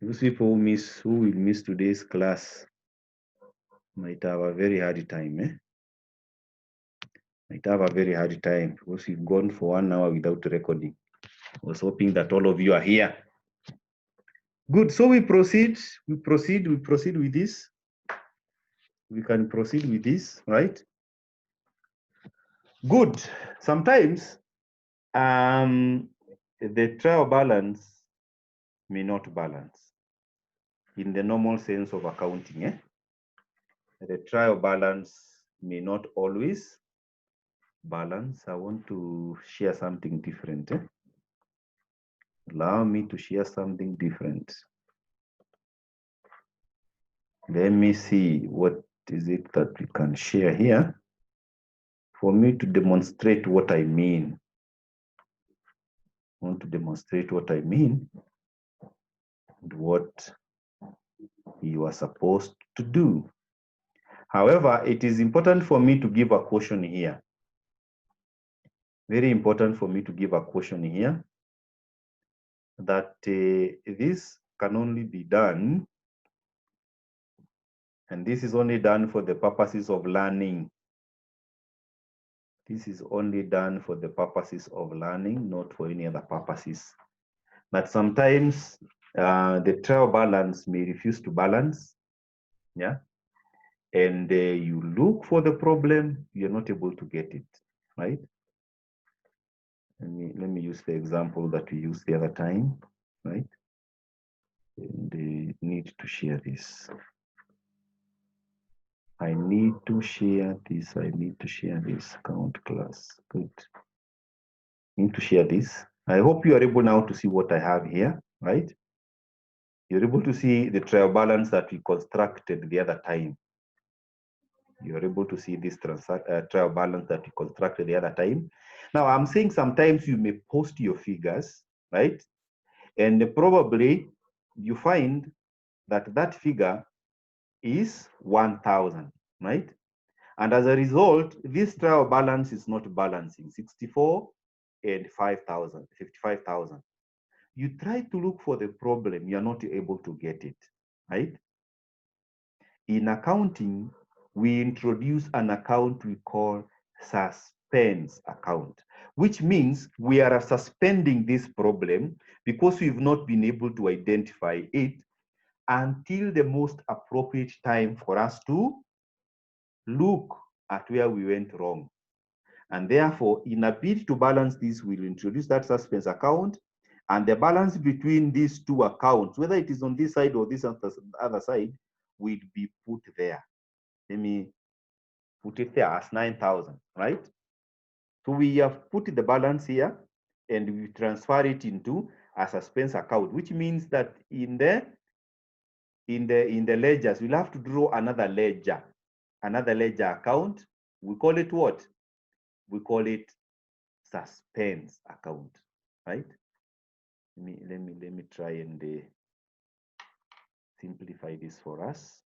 Those people who will miss today's class might have a very hard time, Might have a very hard time because we've gone for 1 hour without recording. I was hoping that all of you are here. Good, so we proceed with this. We can proceed with this, right? Good. Sometimes the trial balance may not balance in the normal sense of accounting. The trial balance may not always balance. I want to share something different. Allow me to share something different. Let me see what is it that we can share here for me to demonstrate what I mean. I want to demonstrate what I mean and what you are supposed to do. However, it is important for me to give a caution here. Very important for me to give a caution here that this can only be done, and this is only done for the purposes of learning. This is only done for the purposes of learning, not for any other purposes. But sometimes the trial balance may refuse to balance, yeah, and you look for the problem, you're not able to get it, right? Let me use the example that we used the other time, right? And they need to share this. I need to share this. I need to share this count class. Good. Need to share this. I hope you are able now to see what I have here, right? You're able to see the trial balance that we constructed the other time. You're able to see this trial balance that we constructed the other time. Now, I'm saying sometimes you may post your figures, right? And probably you find that that figure is 1,000, right? And as a result, this trial balance is not balancing 64 and 5,000, 55,000. You try to look for the problem, you're not able to get it, right? In accounting, we introduce an account we call suspense account, which means we are suspending this problem because we've not been able to identify it until the most appropriate time for us to look at where we went wrong. And therefore, in a bid to balance this, we'll introduce that suspense account, and the balance between these two accounts, whether it is on this side or this other side, will be put there. Let me put it there as 9,000, right? So we have put the balance here and we transfer it into a suspense account, which means that in the ledgers, we'll have to draw another ledger account. We call it what? We call it suspense account, right? Let me try and simplify this for us.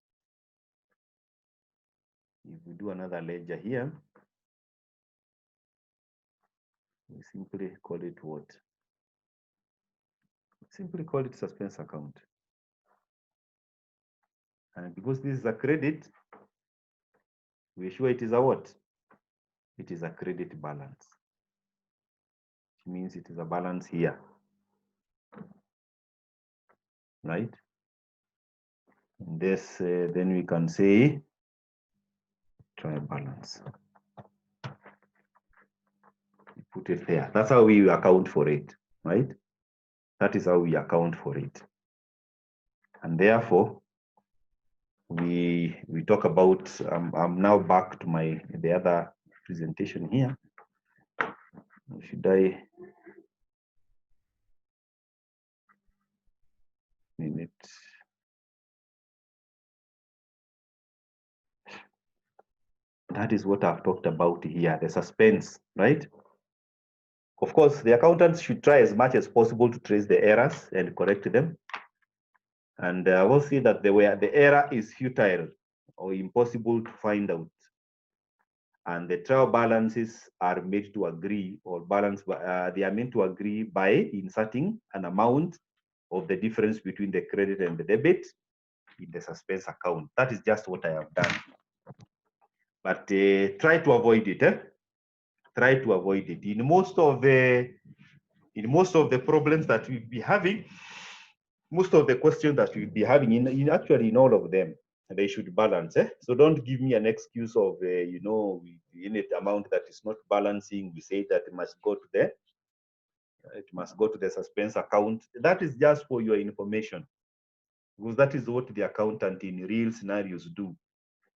If we do another ledger here, we simply call it what? Simply call it suspense account. And because this is a credit, we're sure it is a what? It is a credit balance, which means it is a balance here, right? And this, then we can say trial balance. Put it there. That's how we account for it, right? That is how we account for it. And therefore, we talk about, I'm now back to the other presentation here. Should I minute? That is what I've talked about here, the suspense, right? Of course, the accountants should try as much as possible to trace the errors and correct them. And I will see that the error is futile or impossible to find out. And the trial balances are made to agree or balance, they are meant to agree by inserting an amount of the difference between the credit and the debit in the suspense account. That is just what I have done. But try to avoid it. Try to avoid it. In most of the problems that we'll be having, most of the questions that we'll be having, in actually in all of them, they should balance. So don't give me an excuse of, you know, in it amount that is not balancing. We say that it must go to the suspense account. That is just for your information, because that is what the accountant in real scenarios do.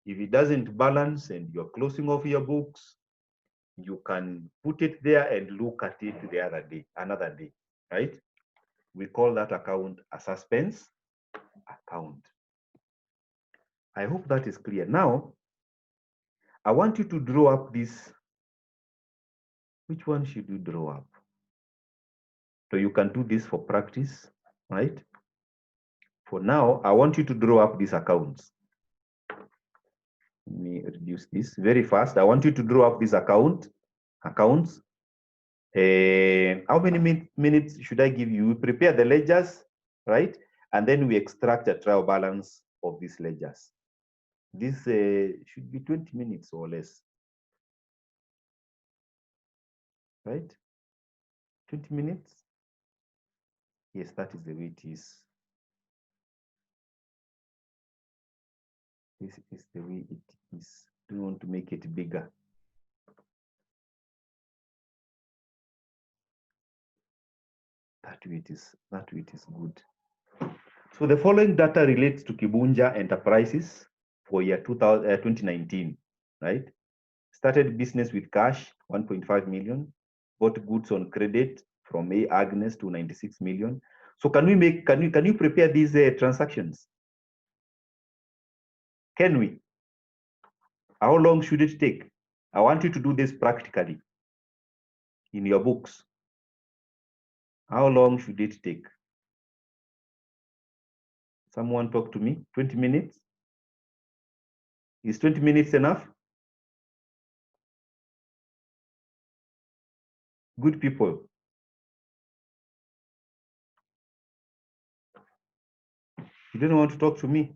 If it doesn't balance and you're closing off your books, you can put it there and look at it another day, right? We call that account a suspense account. I hope that is clear. Now, I want you to draw up this. Which one should you draw up? So you can do this for practice, right? For now, I want you to draw up these accounts. Let me reduce this very fast. I want you to draw up these accounts. How many minutes should I give you? We prepare the ledgers, right? And then we extract a trial balance of these ledgers. This should be 20 minutes or less, right? 20 minutes? Yes, that is the way it is. This is the way it is. Do you want to make it bigger? That way it is good. So the following data relates to Kibunja Enterprises for year 2019, right? Started business with cash, 1.5 million. Bought goods on credit from A. Agnes to 96 million. So can you prepare these transactions? Can we? How long should it take? I want you to do this practically in your books. How long should it take? Someone talk to me. 20 minutes? Is 20 minutes enough? Good people. You don't want to talk to me?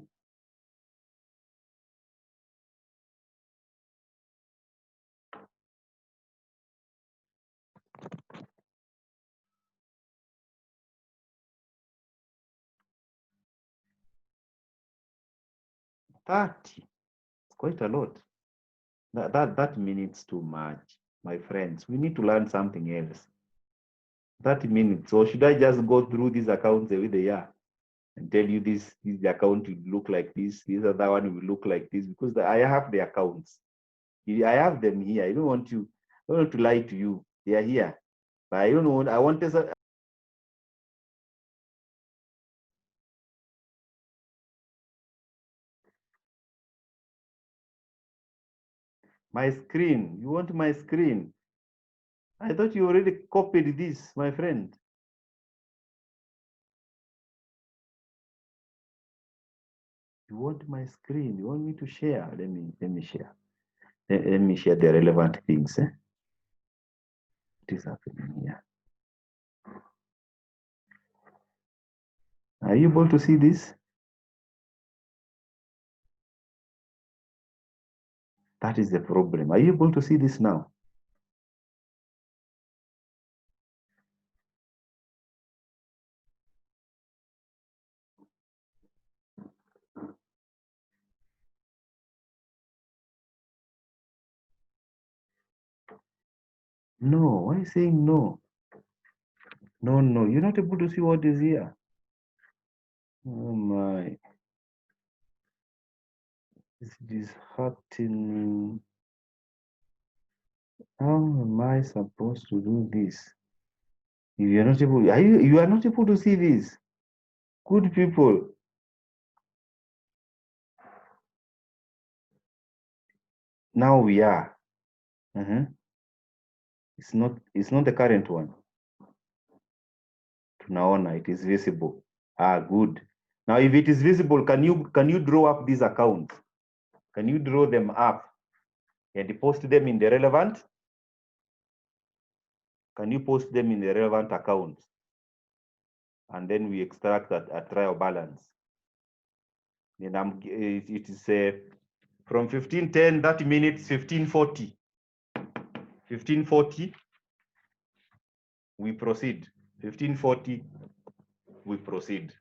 It's quite a lot. That minutes too much, my friends. We need to learn something else. 30 minutes. So should I just go through these accounts the way they are and tell you this the account will look like this other one will look like this? Because I have the accounts. I have them here. I don't want to lie to you. They are here. But I don't know. I want to. My screen. You want my screen? I thought you already copied this, my friend. You want my screen? You want me to share? Let me share. Let me share the relevant things. What is happening here? Are you able to see this? That is the problem. Are you able to see this now? No. Why are you saying no? No. You're not able to see what is here. Oh my. This is disheartening. How am I supposed to do this? If you're not able, you are not able to see this. Good people. Now we are. It's not the current one. Tunaona it is visible. Good. Now if it is visible, can you draw up these accounts? Can you draw them up and post them in the relevant? Can you post them in the relevant accounts? and then we extract a trial balance. And it is from 15:10, 30 minutes, 15:40. 15:40, we proceed. 15:40, we proceed.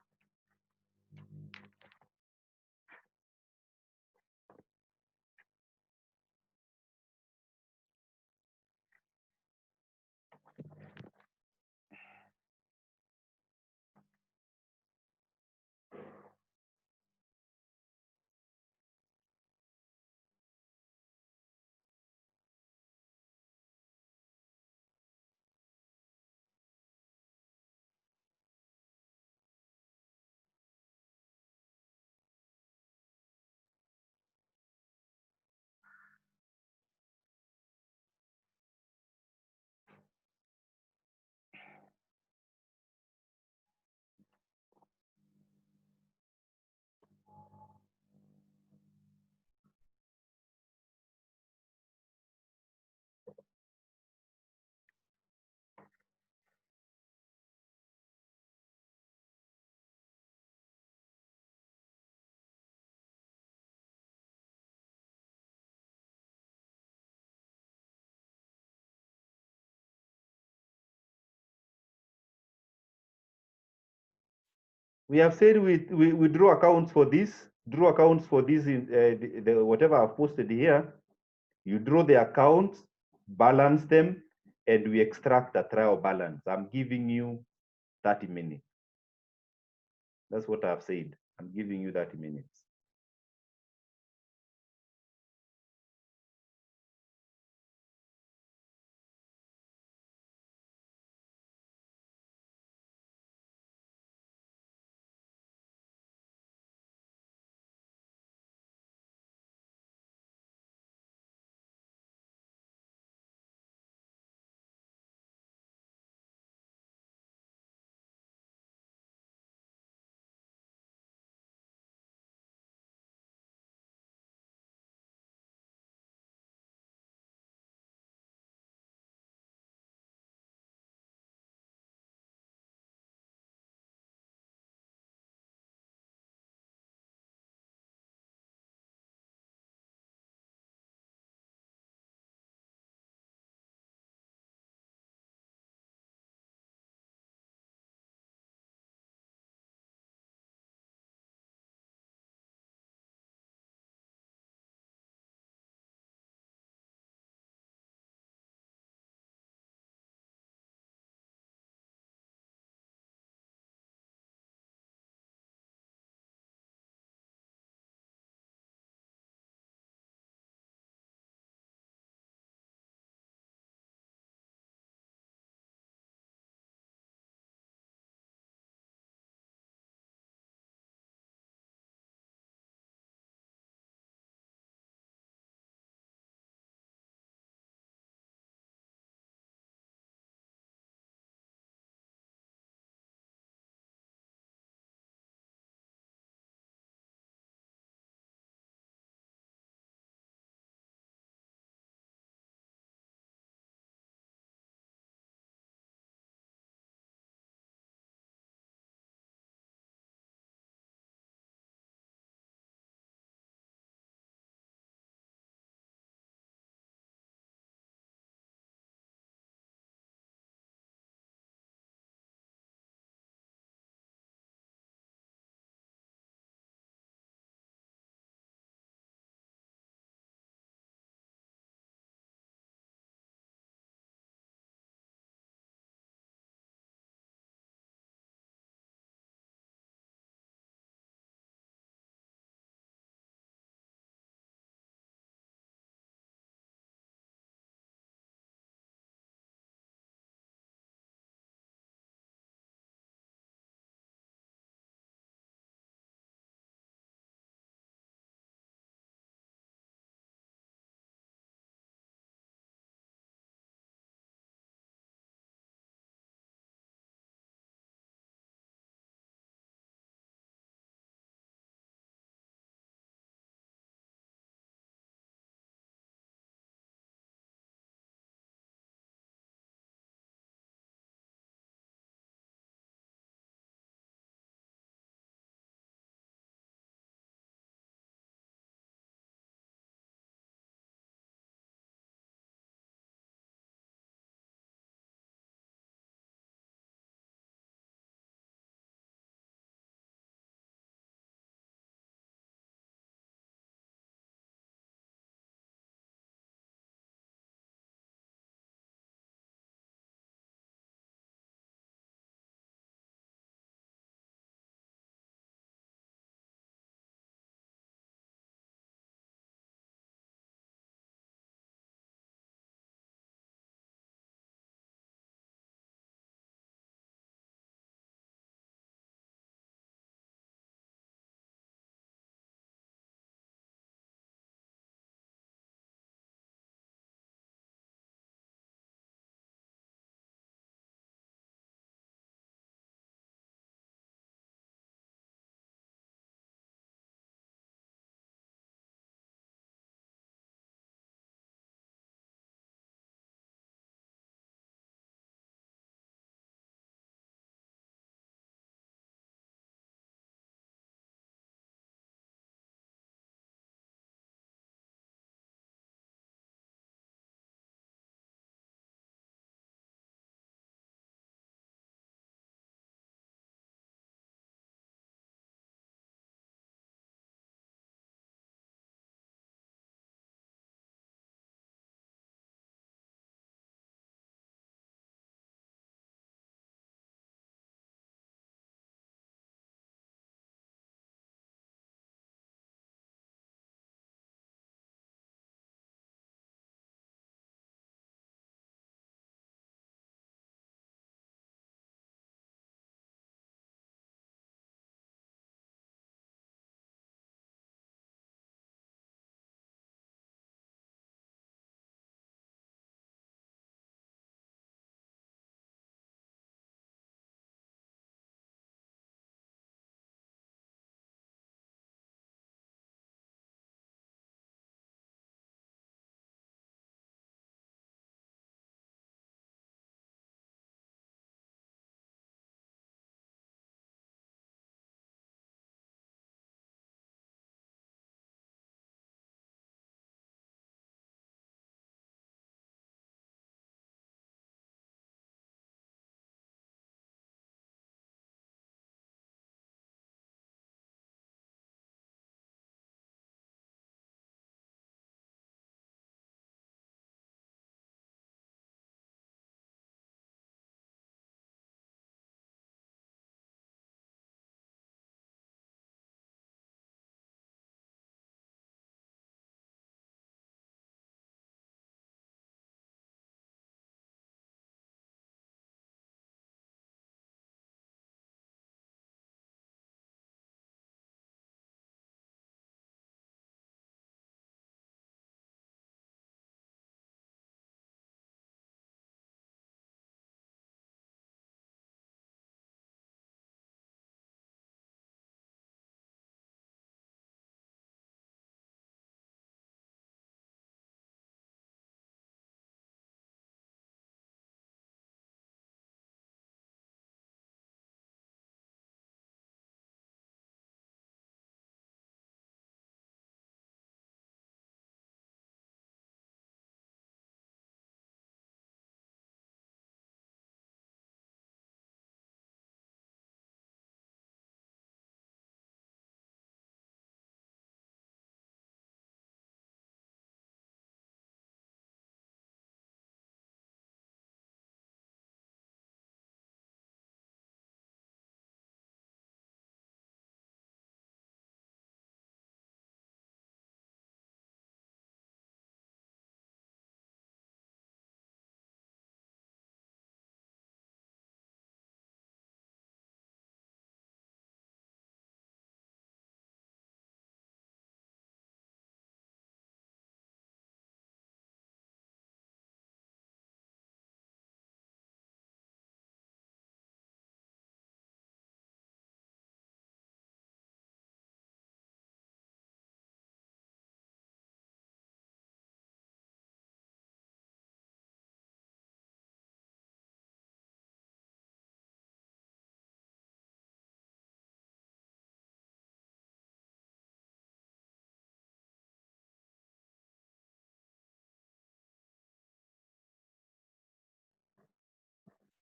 We have said we draw accounts for this, in whatever I've posted here. You draw the accounts, balance them, and we extract the trial balance. I'm giving you 30 minutes. That's what I've said. I'm giving you 30 minutes.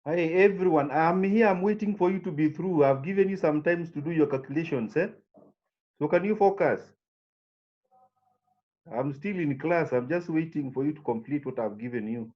Hey, everyone, I'm here. I'm waiting for you to be through. I've given you some times to do your calculations. Eh? So can you focus? I'm still in class. I'm just waiting for you to complete what I've given you.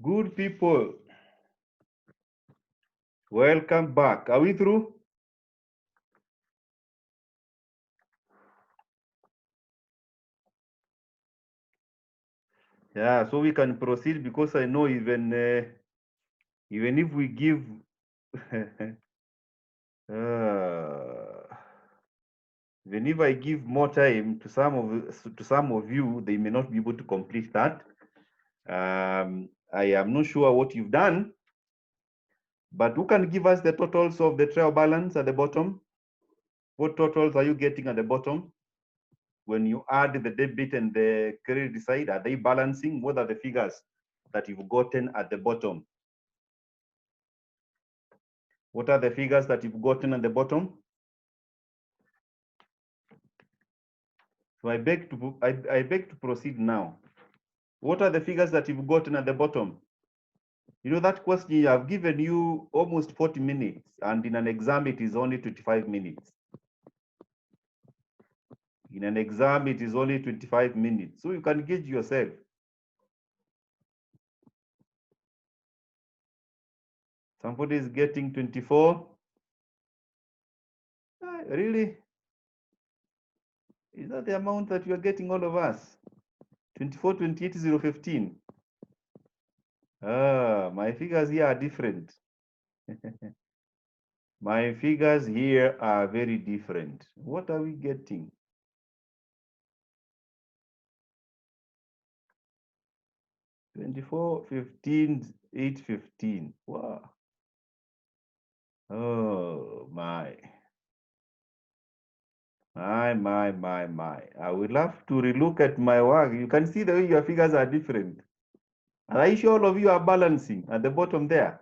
Good people. Welcome back. Are we through? Yeah, so we can proceed because I know even if we give even if I give more time to some of you, they may not be able to complete that. I am not sure what you've done, but who can give us the totals of the trial balance at the bottom? What totals are you getting at the bottom? When you add the debit and the credit side, are they balancing? What are the figures that you've gotten at the bottom? What are the figures that you've gotten at the bottom? So I beg to proceed now. What are the figures that you've gotten at the bottom? You know that question, I've given you almost 40 minutes, and in an exam it is only 25 minutes. In an exam it is only 25 minutes. So you can gauge yourself. Somebody is getting 24. Really? Is that the amount that you are getting, all of us? 24, 28, 0, 15. My figures here are different. My figures here are very different. What are we getting? 24, 15, 8, 15. Wow. Oh, my. My. I will have to relook at my work. You can see the way your figures are different. Are you sure all of you are balancing at the bottom there?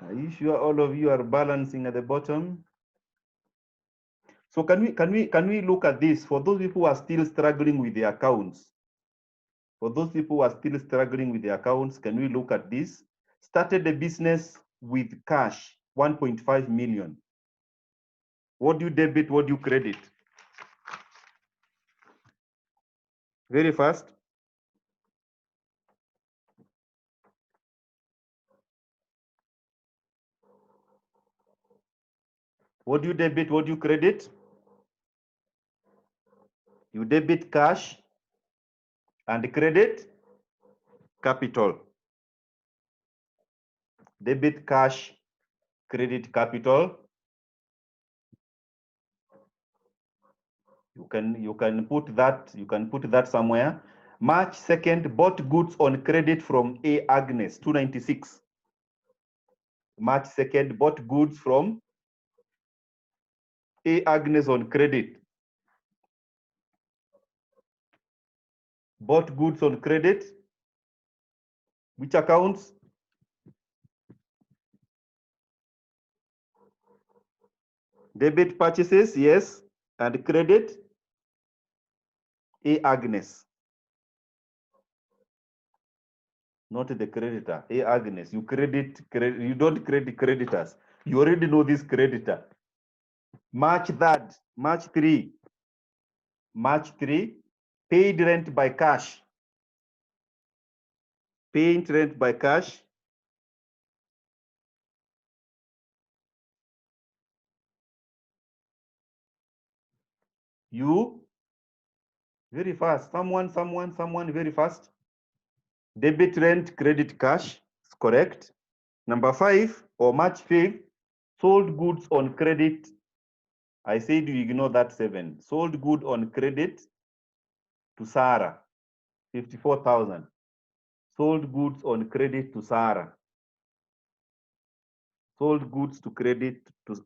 Are you sure all of you are balancing at the bottom? So can we look at this for those people who are still struggling with the accounts? For those people who are still struggling with the accounts, can we look at this? Started a business with cash, 1.5 million. What do you debit? What do you credit? Very fast. What do you debit? What do you credit? You debit cash and credit capital. Debit cash, credit capital. You can put that somewhere. March 2nd, bought goods on credit from A. Agnes, 296. March 2nd, bought goods from A. Agnes on credit. Bought goods on credit. Which accounts? Debit purchases, yes. And credit, A. Agnes. Not the creditor, A. Agnes. You you don't credit creditors. You already know this creditor. March 3rd, March 3, paid rent by cash. Paying rent by cash. You, very fast. Someone, very fast. Debit rent, credit cash. It's correct. Number 5, or March 5th, sold goods on credit. I said you ignore that 7. Sold good on credit to Sarah, 54,000. Sold goods on credit to Sarah. Sold goods to credit to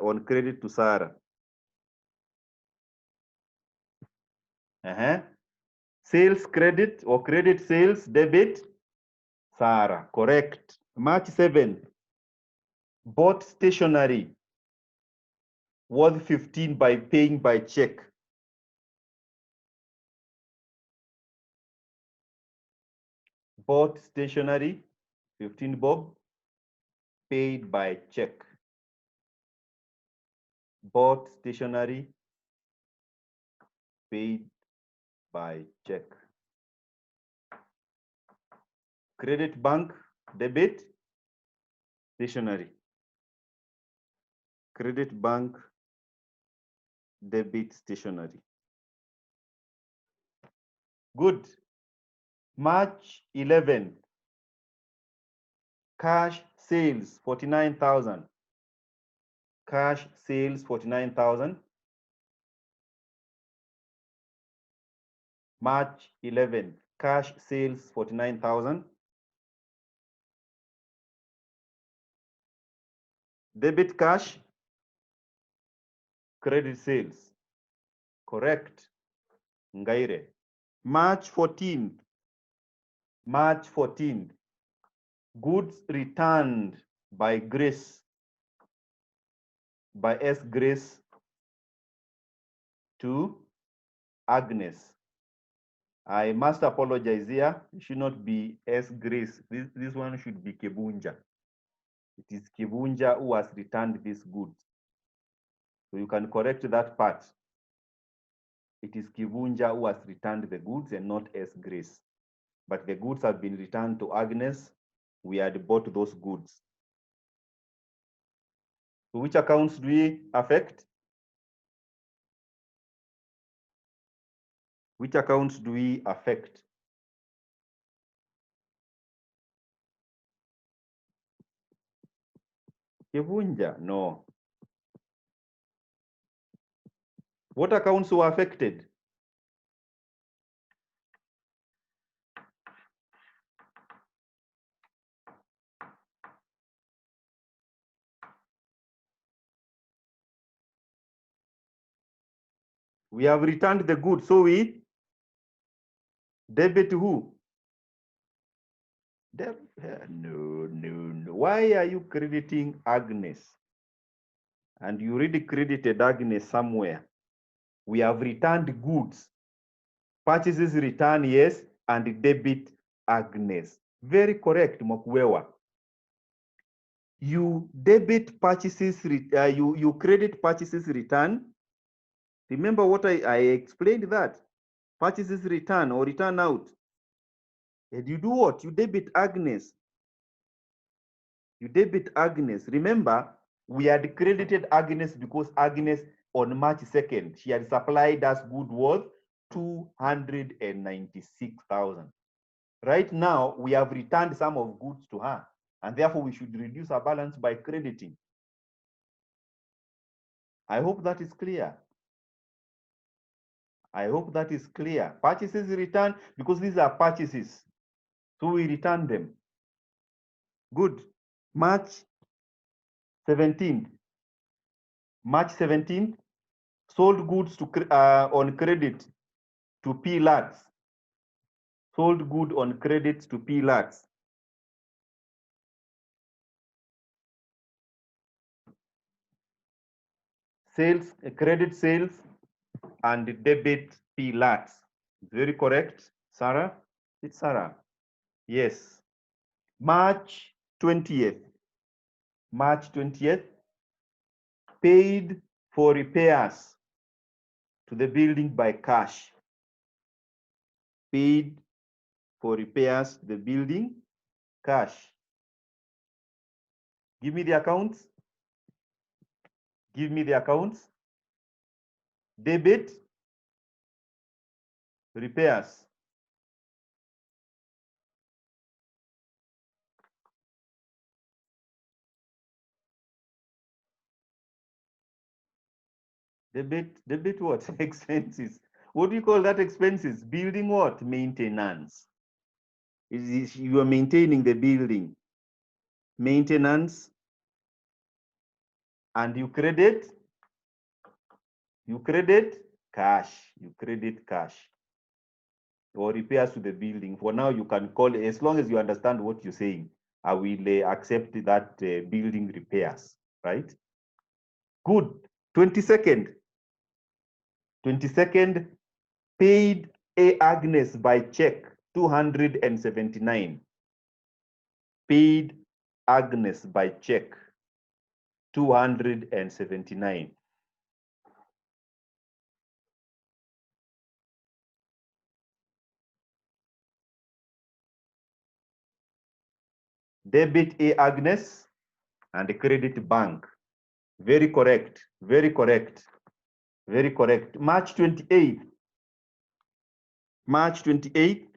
on credit to Sarah. Sales credit or credit sales debit, Sarah, correct. March 7th, bought stationery worth 15 by paying by check. Bought stationery, 15 bob, paid by check. Bought stationery, paid by check. Credit bank, debit, stationery. Credit bank, debit, stationery. Good. March 11, cash sales 49,000. Cash sales 49,000. March 11, cash sales 49,000. Debit cash, credit sales. Correct. Ngaire. March 14th. March 14th. Goods returned by Grace, by S. Grace to Agnes. I must apologize here. It should not be S. Grace. This one should be Kebunja. It is Kebunja who has returned these goods. So you can correct that part. It is Kibunja who has returned the goods and not S. Grace. But the goods have been returned to Agnes. We had bought those goods. So which accounts do we affect? Which accounts do we affect? Kibunja, no. What accounts were affected? We have returned the goods, so we debit who? No. Why are you crediting Agnes? And you already credited Agnes somewhere. We have returned goods. Purchases return, yes, and debit Agnes. Very correct, Mokwewa. You debit purchases, you credit purchases return. Remember what I explained that? Purchases return or return out. And you do what? You debit Agnes. You debit Agnes. Remember, we had credited Agnes because Agnes on March 2nd, she had supplied us good worth 296,000. Right now, we have returned some of goods to her, and therefore we should reduce our balance by crediting. I hope that is clear. I hope that is clear. Purchases return because these are purchases, so we return them. Good. March 17th. March 17th, sold goods to on credit to P Lats. Sold good on credit to P Lats. Sales, credit sales, and debit P Lats. Very correct, Sarah. It's Sarah. Yes. March 20th. March 20th, paid for repairs to the building by cash. Paid for repairs to the building, cash. Give me the accounts. Give me the accounts. Debit, repairs. Debit what? Expenses. What do you call that expenses? Building what? Maintenance. You are maintaining the building. Maintenance. And you credit cash. You credit cash. Or repairs to the building. For now, you can call it, as long as you understand what you're saying, I will accept that building repairs, right? Good. 22nd. 22nd, paid A Agnes by check, 279. Paid Agnes by check, 279. Debit A Agnes and credit bank. Very correct. Very correct. Very correct. March 28th. March 28th.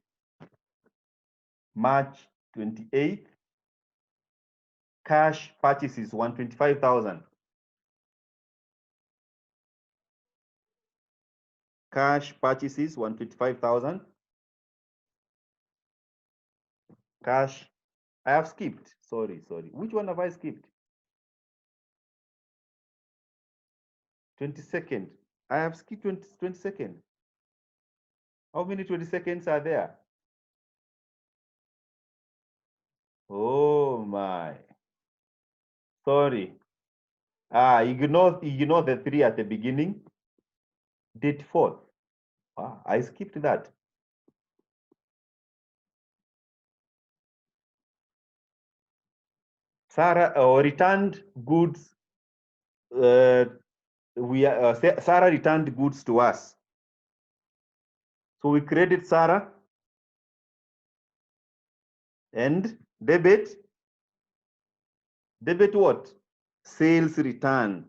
March 28th. Cash purchases 125,000. Cash purchases 125,000. Cash. I have skipped. Sorry. Which one have I skipped? 22nd. I have skipped 22nd. How many 22nds are there? Oh my. Sorry. Ignore the 3 at the beginning. Date 4th. I skipped that. Sarah returned goods. Sarah returned goods to us. So we credit Sarah and debit what? Sales return.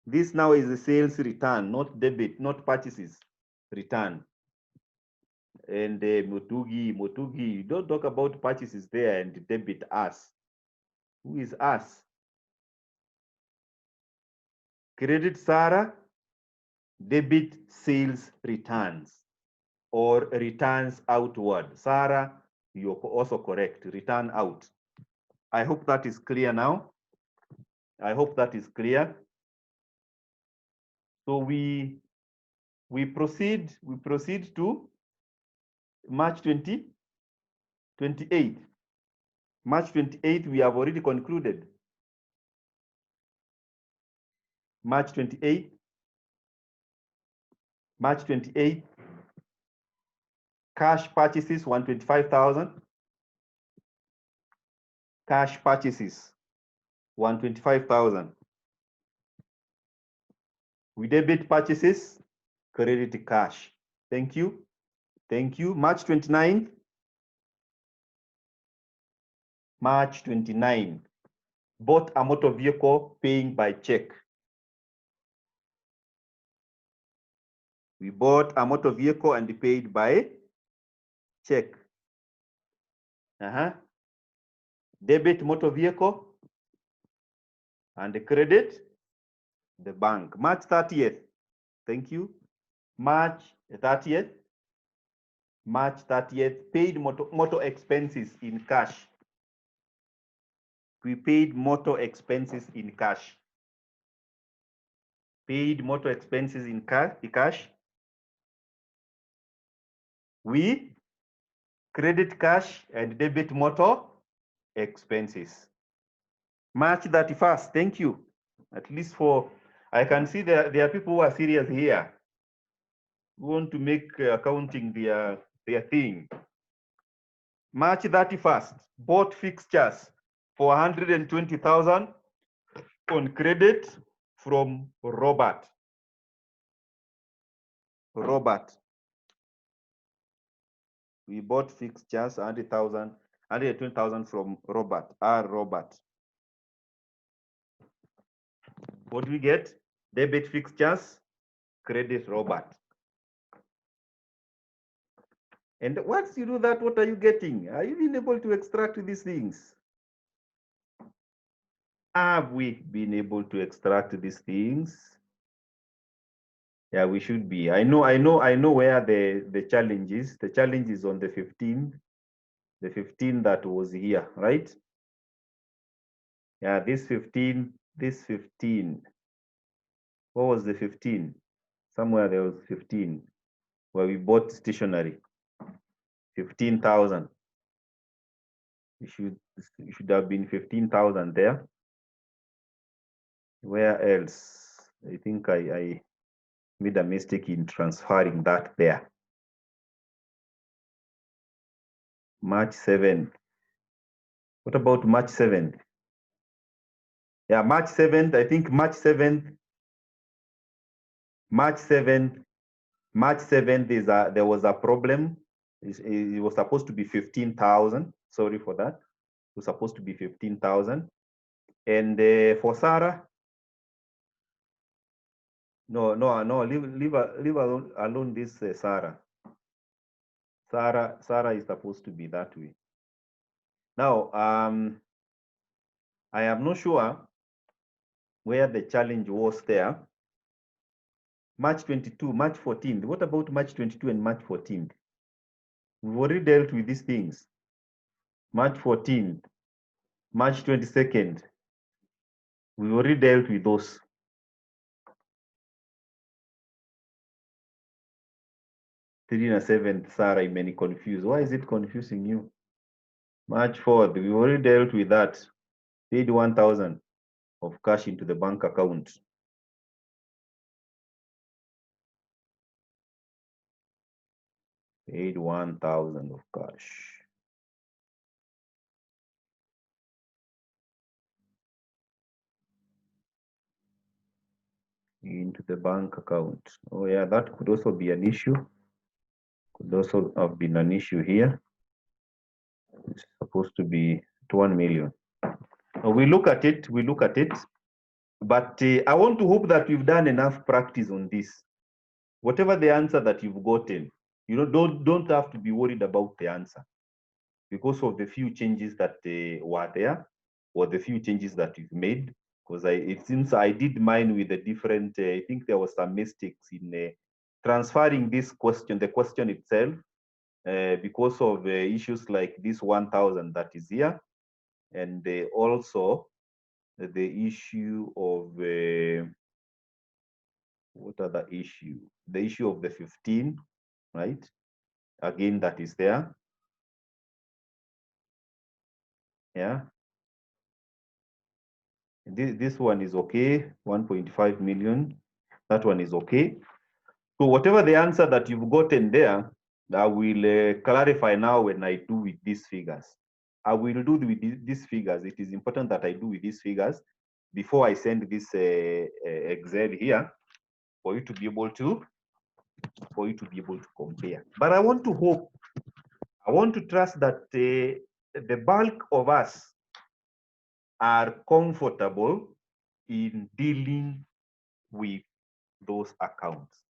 This now is the sales return, not debit, not purchases return. And Motugi, don't talk about purchases there and debit us. Who is us? Credit Sarah, debit sales returns or returns outward. Sarah, you're also correct, return out. I hope that is clear now. I hope that is clear. So we proceed to March 28th. March 28th, we have already concluded. March 28th. March 28th. Cash purchases 125,000. Cash purchases 125,000. We debit purchases, credit cash. Thank you. Thank you. March 29th. March 29th. Bought a motor vehicle, paying by check. We bought a motor vehicle and paid by check. Debit motor vehicle and credit the bank. March 30th. Thank you. March 30th. March 30th, paid motor expenses in cash. We paid motor expenses in cash. Paid motor expenses in cash. We credit cash and debit motor expenses. March 31st, thank you. At least I can see there are people who are serious here. Who want to make accounting their thing. March 31st, bought fixtures for 120,000 on credit from Robert. We bought fixtures 120,000 from Robert. Robert. What do we get? Debit fixtures, credit Robert. And once you do that, what are you getting? Are you being able to extract these things? Have we been able to extract these things? Yeah, we should be. I know where the challenge is. The challenge is on the 15th. The 15 that was here, right? Yeah, this 15. What was the 15? Somewhere there was 15 where we bought stationery. 15,000. It should have been 15,000 there. Where else? I think I made a mistake in transferring that there. March 7th. What about March 7th? Yeah, March 7th. I think March 7th. March 7th. March 7th there was a problem. It was supposed to be 15,000. Sorry for that. was supposed to be 15,000. And for Sarah, no, leave alone this Sarah. Sarah is supposed to be that way. Now, I am not sure where the challenge was there. March 22, March 14th. What about March 22 and March 14th? We've already dealt with these things. March 14th, March 22nd. We've already dealt with those. Three and 7th, Sarah, you may be confused. Why is it confusing you? March 4th, we already dealt with that. Paid 1,000 of cash into the bank account. Paid 1,000 of cash. Into the bank account. Oh yeah, that could also be an issue. Could also have been an issue here. It's supposed to be 1 million. We look at it, but I want to hope that we've done enough practice on this. Whatever the answer that you've gotten, don't have to be worried about the answer because of the few changes that were there or the few changes that you've made. Because it seems I did mine with a different, I think there was some mistakes in transferring this question, the question itself, because of issues like this 1,000 that is here, and also the issue of what other issue? The issue of the 15, right? Again, that is there. Yeah. This one is okay, 1.5 million. That one is okay. So whatever the answer that you've gotten there, I will clarify now when I do with these figures. I will do with these figures. It is important that I do with these figures before I send this Excel here for you to be able to compare. But I want to hope, I want to trust that the bulk of us are comfortable in dealing with those accounts.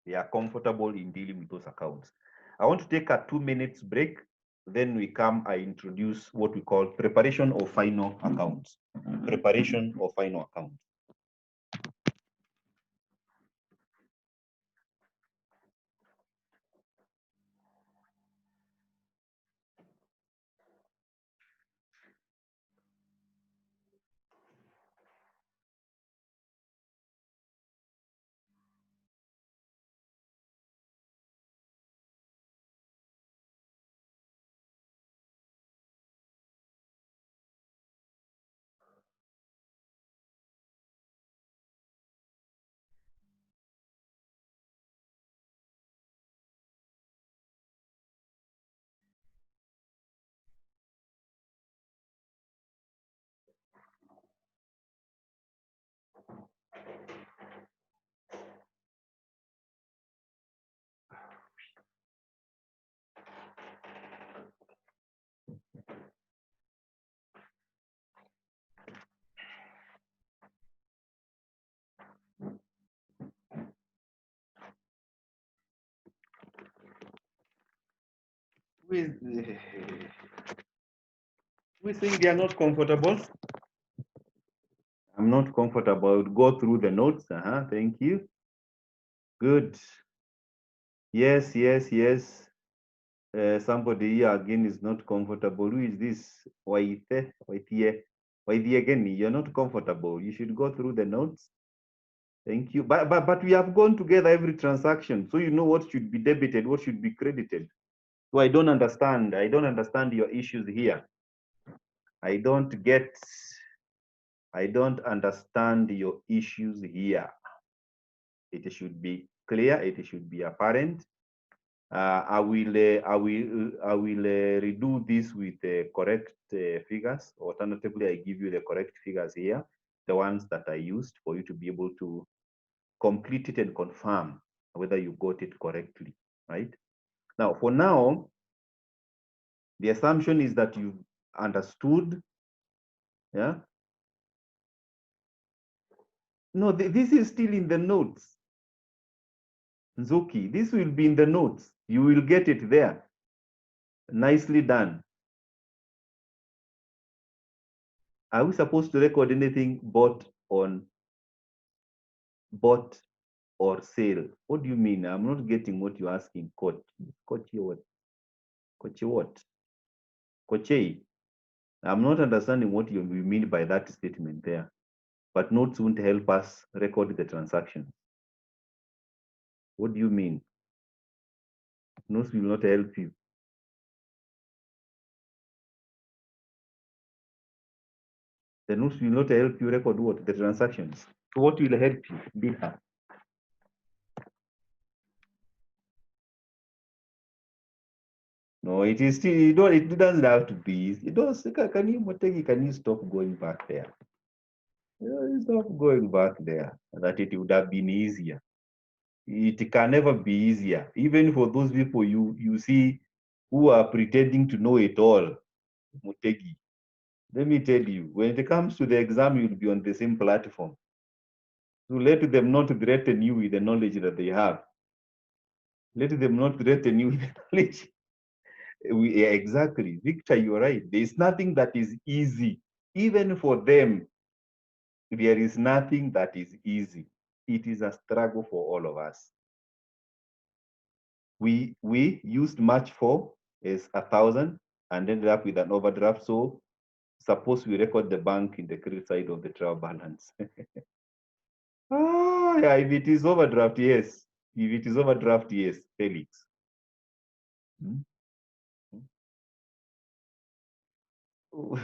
They are comfortable in dealing with those accounts. I want to take a 2 minutes break. Then we come, I introduce what we call preparation of final accounts. Preparation of final accounts. We think they are not comfortable. I'm not comfortable. I would go through the notes. Thank you. Good. Yes. Somebody here again is not comfortable. Who is this? Waite again. You're not comfortable. You should go through the notes. Thank you. But we have gone together every transaction, so you know what should be debited, what should be credited. So I don't understand. I don't understand your issues here. I don't understand your issues here. It should be clear. It should be apparent. I will redo this with the correct figures. Alternatively, I give you the correct figures here, the ones that I used for you to be able to complete it and confirm whether you got it correctly, right? Now, for now, the assumption is that Understood? Yeah. No, this is still in the notes. Nzuki, this will be in the notes. You will get it there. Nicely done. Are we supposed to record anything bought or sale? What do you mean? I'm not getting what you're asking. Coach what? Coach what? Coche. I'm not understanding what you mean by that statement there. But notes won't help us record the transaction. What do you mean? Notes will not help you. The notes will not help you record what? The transactions. So what will help you? Data. No, it is still, it doesn't have to be. It does, can you, Motegi, can you stop going back there? Stop going back there. That it would have been easier. It can never be easier. Even for those people you see who are pretending to know it all, Motegi. Let me tell you, when it comes to the exam, you'll be on the same platform. So let them not threaten you with the knowledge that they have. Let them not threaten you with the knowledge. Yeah, exactly. Victor, you're right. There's nothing that is easy. Even for them, there is nothing that is easy. It is a struggle for all of us. We used March 4 as 1,000 and ended up with an overdraft. So suppose we record the bank in the credit side of the trial balance. Yeah, if it is overdraft, yes. If it is overdraft, yes, Felix. Hmm? Oh,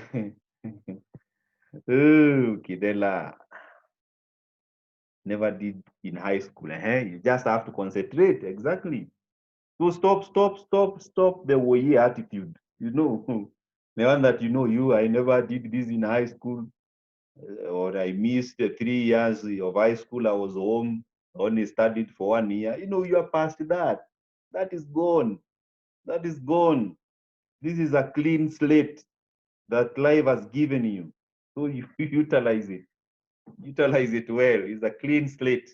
Kidela. Never did in high school. You just have to concentrate. Exactly. So stop the way attitude. You know, the one that I never did this in high school, or I missed the 3 years of high school. I was home, only studied for 1 year. You are past that. That is gone. That is gone. This is a clean slate that life has given you. So you utilize it. Utilize it well. It's a clean slate.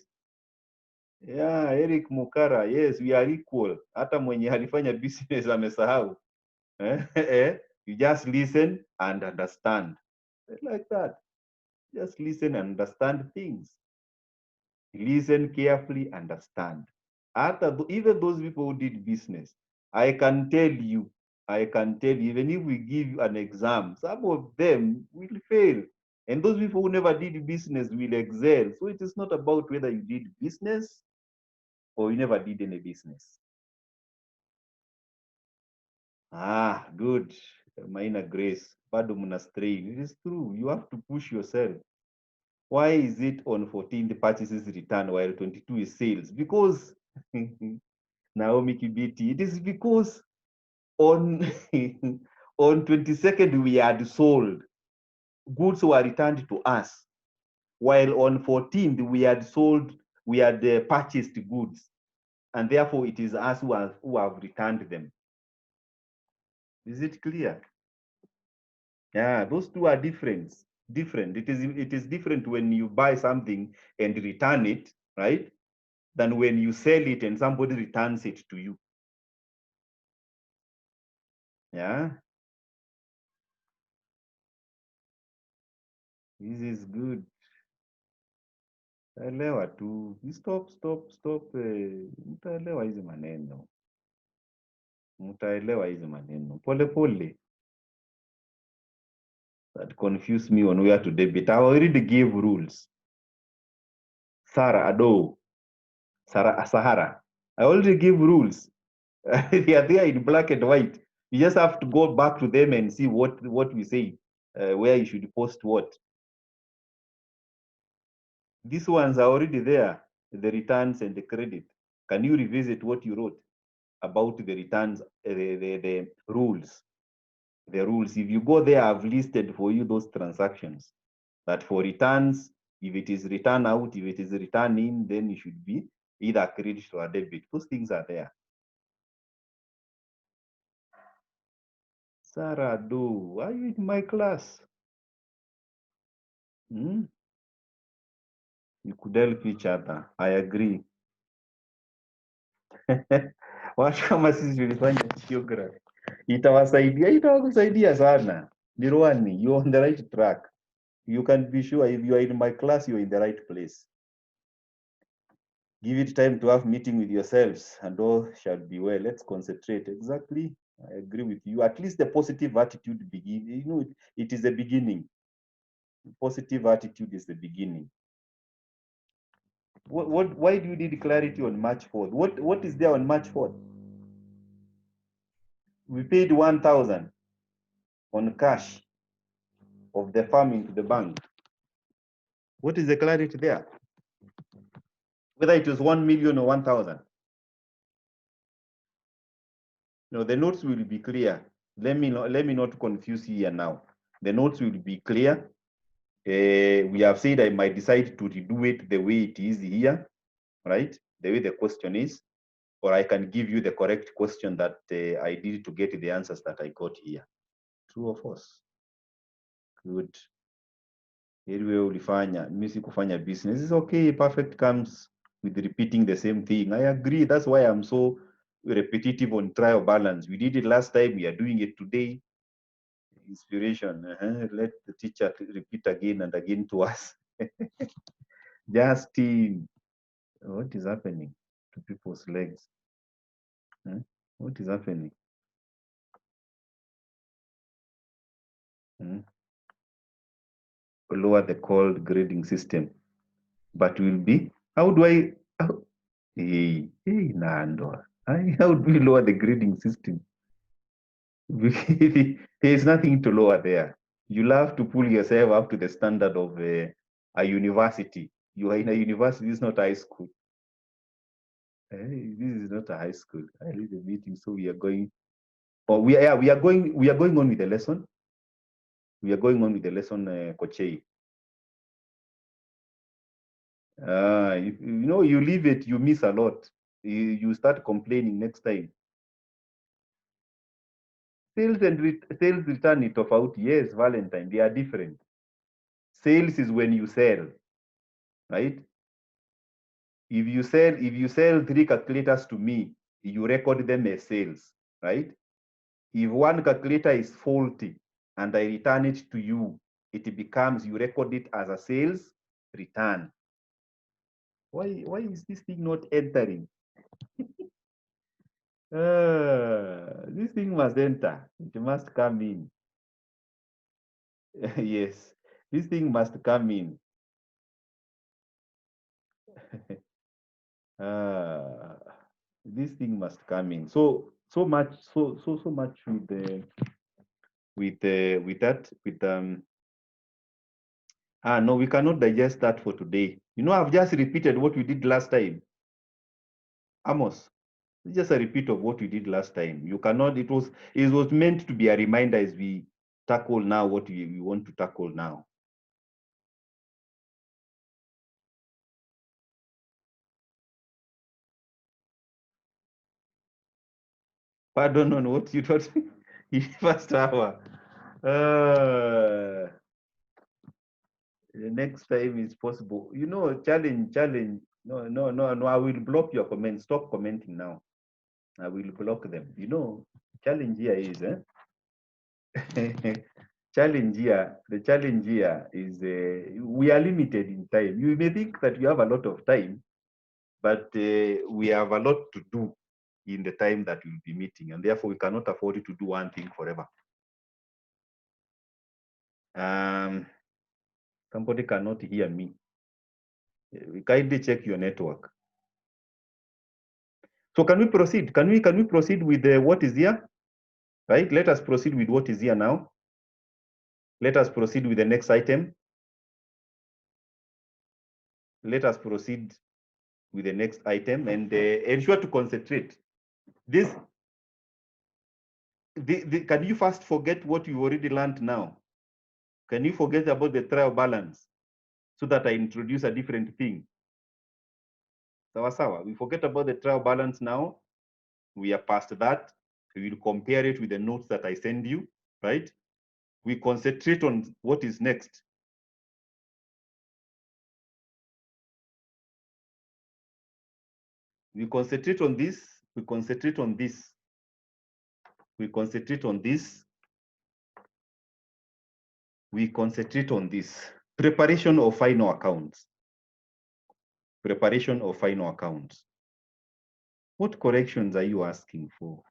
Yeah, Eric Mukara, yes, we are equal. Hata mwenye alifanya business amesahau. You just listen and understand. Like that. Just listen and understand things. Listen carefully, understand. Even those people who did business, I can tell you, even if we give you an exam, some of them will fail. And those people who never did business will excel. So it is not about whether you did business or you never did any business. Good. Minor Grace. Bado mna strain. It is true. You have to push yourself. Why is it on 14 the purchases return while 22 is sales? Because Naomi Kibiti, it is because on on 22nd we had sold. Goods were returned to us. While on 14th we had purchased goods. And therefore it is us who have returned them. Is it clear? Yeah, those two are different. Different. It is different when you buy something and return it, right? Than when you sell it and somebody returns it to you. Yeah. This is good. Elewa tu. Stop. Mtaelewa hizi maneno. Mtaelewa hizi maneno. Pole pole. That confused me on where to debit. I already gave rules. Sahara. I already gave rules. They are there in black and white. You just have to go back to them and see what we say, where you should post what. These ones are already there, the returns and the credit. Can you revisit what you wrote about the returns, the rules? The rules, if you go there, I've listed for you those transactions. That for returns, if it is return out, if it is return in, then it should be either credit or debit. Those things are there. Sarah Do, are you in my class? Hmm? You could help each other. I agree. Watu kama sisi tulifanya geography. Itawakusaidia sana. Nirwani, you're on the right track. You can be sure if you are in my class, you're in the right place. Give it time to have meeting with yourselves and all shall be well. Let's concentrate. Exactly. I agree with you. At least the positive attitude begin. You know, it is the beginning. Positive attitude is the beginning. Why do you need clarity on March 4th? What is there on March 4th? We paid 1,000 on cash of the farm into the bank. What is the clarity there? Whether it was 1 million or 1,000. No, the notes will be clear. Let me not confuse here now. The notes will be clear. We have said I might decide to redo it the way it is here, right? The way the question is, or I can give you the correct question that I did to get the answers that I got here. True or false? Good. Anyway, ulifanya, mimi sikufanya business. It's okay, perfect comes with repeating the same thing. I agree. That's why I'm so repetitive on trial balance. We did it last time, we are doing it today. Inspiration. Let the teacher repeat again and again to us. Justin, what is happening to people's legs? What is happening? Lower the cold grading system, but will be, how do I, hey, Nando, how do we lower the grading system? There's nothing to lower there. You'll have to pull yourself up to the standard of a university. You are in a university, this is not high school. Hey, this is not a high school. I leave the meeting, so we are going. Oh, we are going on with the lesson. We are going on with the lesson, Kochei. You know, you leave it, you miss a lot. You start complaining next time. Sales and sales return it off out. Yes, Valentine, they are different. Sales is when you sell, right? If you sell 3 calculators to me, you record them as sales, right? If one calculator is faulty and I return it to you, it becomes, you record it as a sales return. Why is this thing not entering? This thing must enter. It must come in. Yes, this thing must come in. This thing must come in. So much with the with that with no, we cannot digest that for today. You know, I've just repeated what we did last time. Amos, it's just a repeat of what we did last time. You cannot, it was meant to be a reminder as we tackle now what we want to tackle now. Pardon on what you taught me in first hour. The next time is possible. You know, challenge. No. I will block your comments. Stop commenting now. I will block them. You know, challenge here is, challenge here. The challenge here is we are limited in time. You may think that you have a lot of time, but we have a lot to do in the time that we'll be meeting, and therefore we cannot afford to do one thing forever. Somebody cannot hear me. Kindly check your network. So can we proceed? Can we proceed with what is here? Right? Let us proceed with what is here now. Let us proceed with the next item. Let us proceed with the next item and ensure to concentrate. This, can you first forget what you already learned now? Can you forget about the trial balance so that I introduce a different thing? Sawa sawa. We forget about the trial balance now. We are past that. We will compare it with the notes that I send you. right? We concentrate on what is next. We concentrate on this, we concentrate on this, we concentrate on this, we concentrate on this. Preparation of final accounts. Preparation of final accounts. What corrections are you asking for?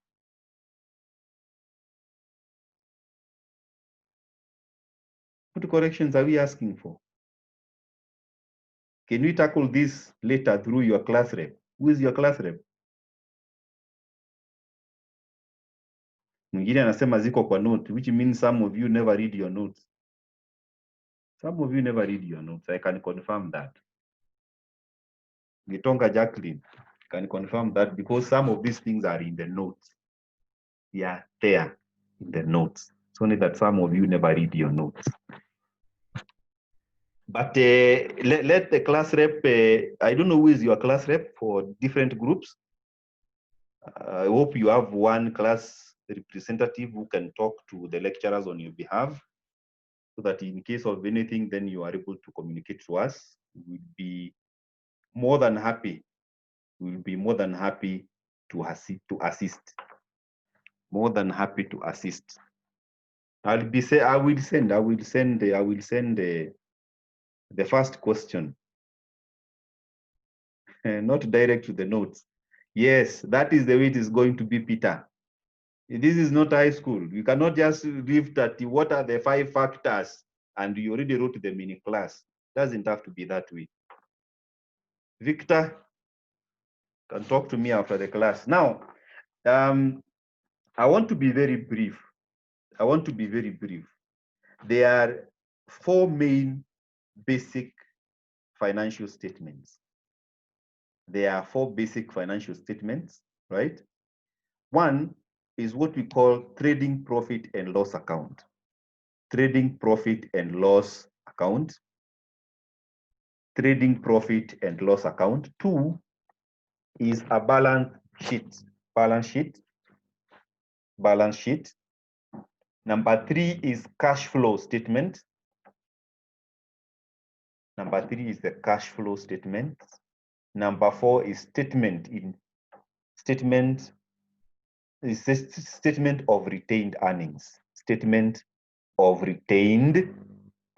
What corrections are we asking for? Can we tackle this later through your class rep? Who is your class rep? Mwingine anasema ziko kwa note, which means some of you never read your notes. Some of you never read your notes. I can confirm that. Gitonga Jacqueline can confirm that because some of these things are in the notes. They are there in the notes. It's only that some of you never read your notes. But let the class rep, I don't know who is your class rep for different groups. I hope you have one class representative who can talk to the lecturers on your behalf, so that in case of anything, then you are able to communicate to us. We'll be more than happy. We'll be more than happy to assist. More than happy to assist. I will send the first question. Not direct to the notes. Yes, that is the way it is going to be, Peter. This is not high school. You cannot just leave that. What are the 5 factors? And you already wrote them in class. Doesn't have to be that way. Victor can talk to me after the class. Now, I want to be very brief. I want to be very brief. There are 4 main basic financial statements. There are 4 basic financial statements, right? One is what we call trading profit and loss account. Trading profit and loss account. Trading profit and loss account. 2 is a balance sheet. Balance sheet. Balance sheet. Number 3 is cash flow statement. Number 3 is the cash flow statement. Number 4 is statement of retained earnings. Statement of retained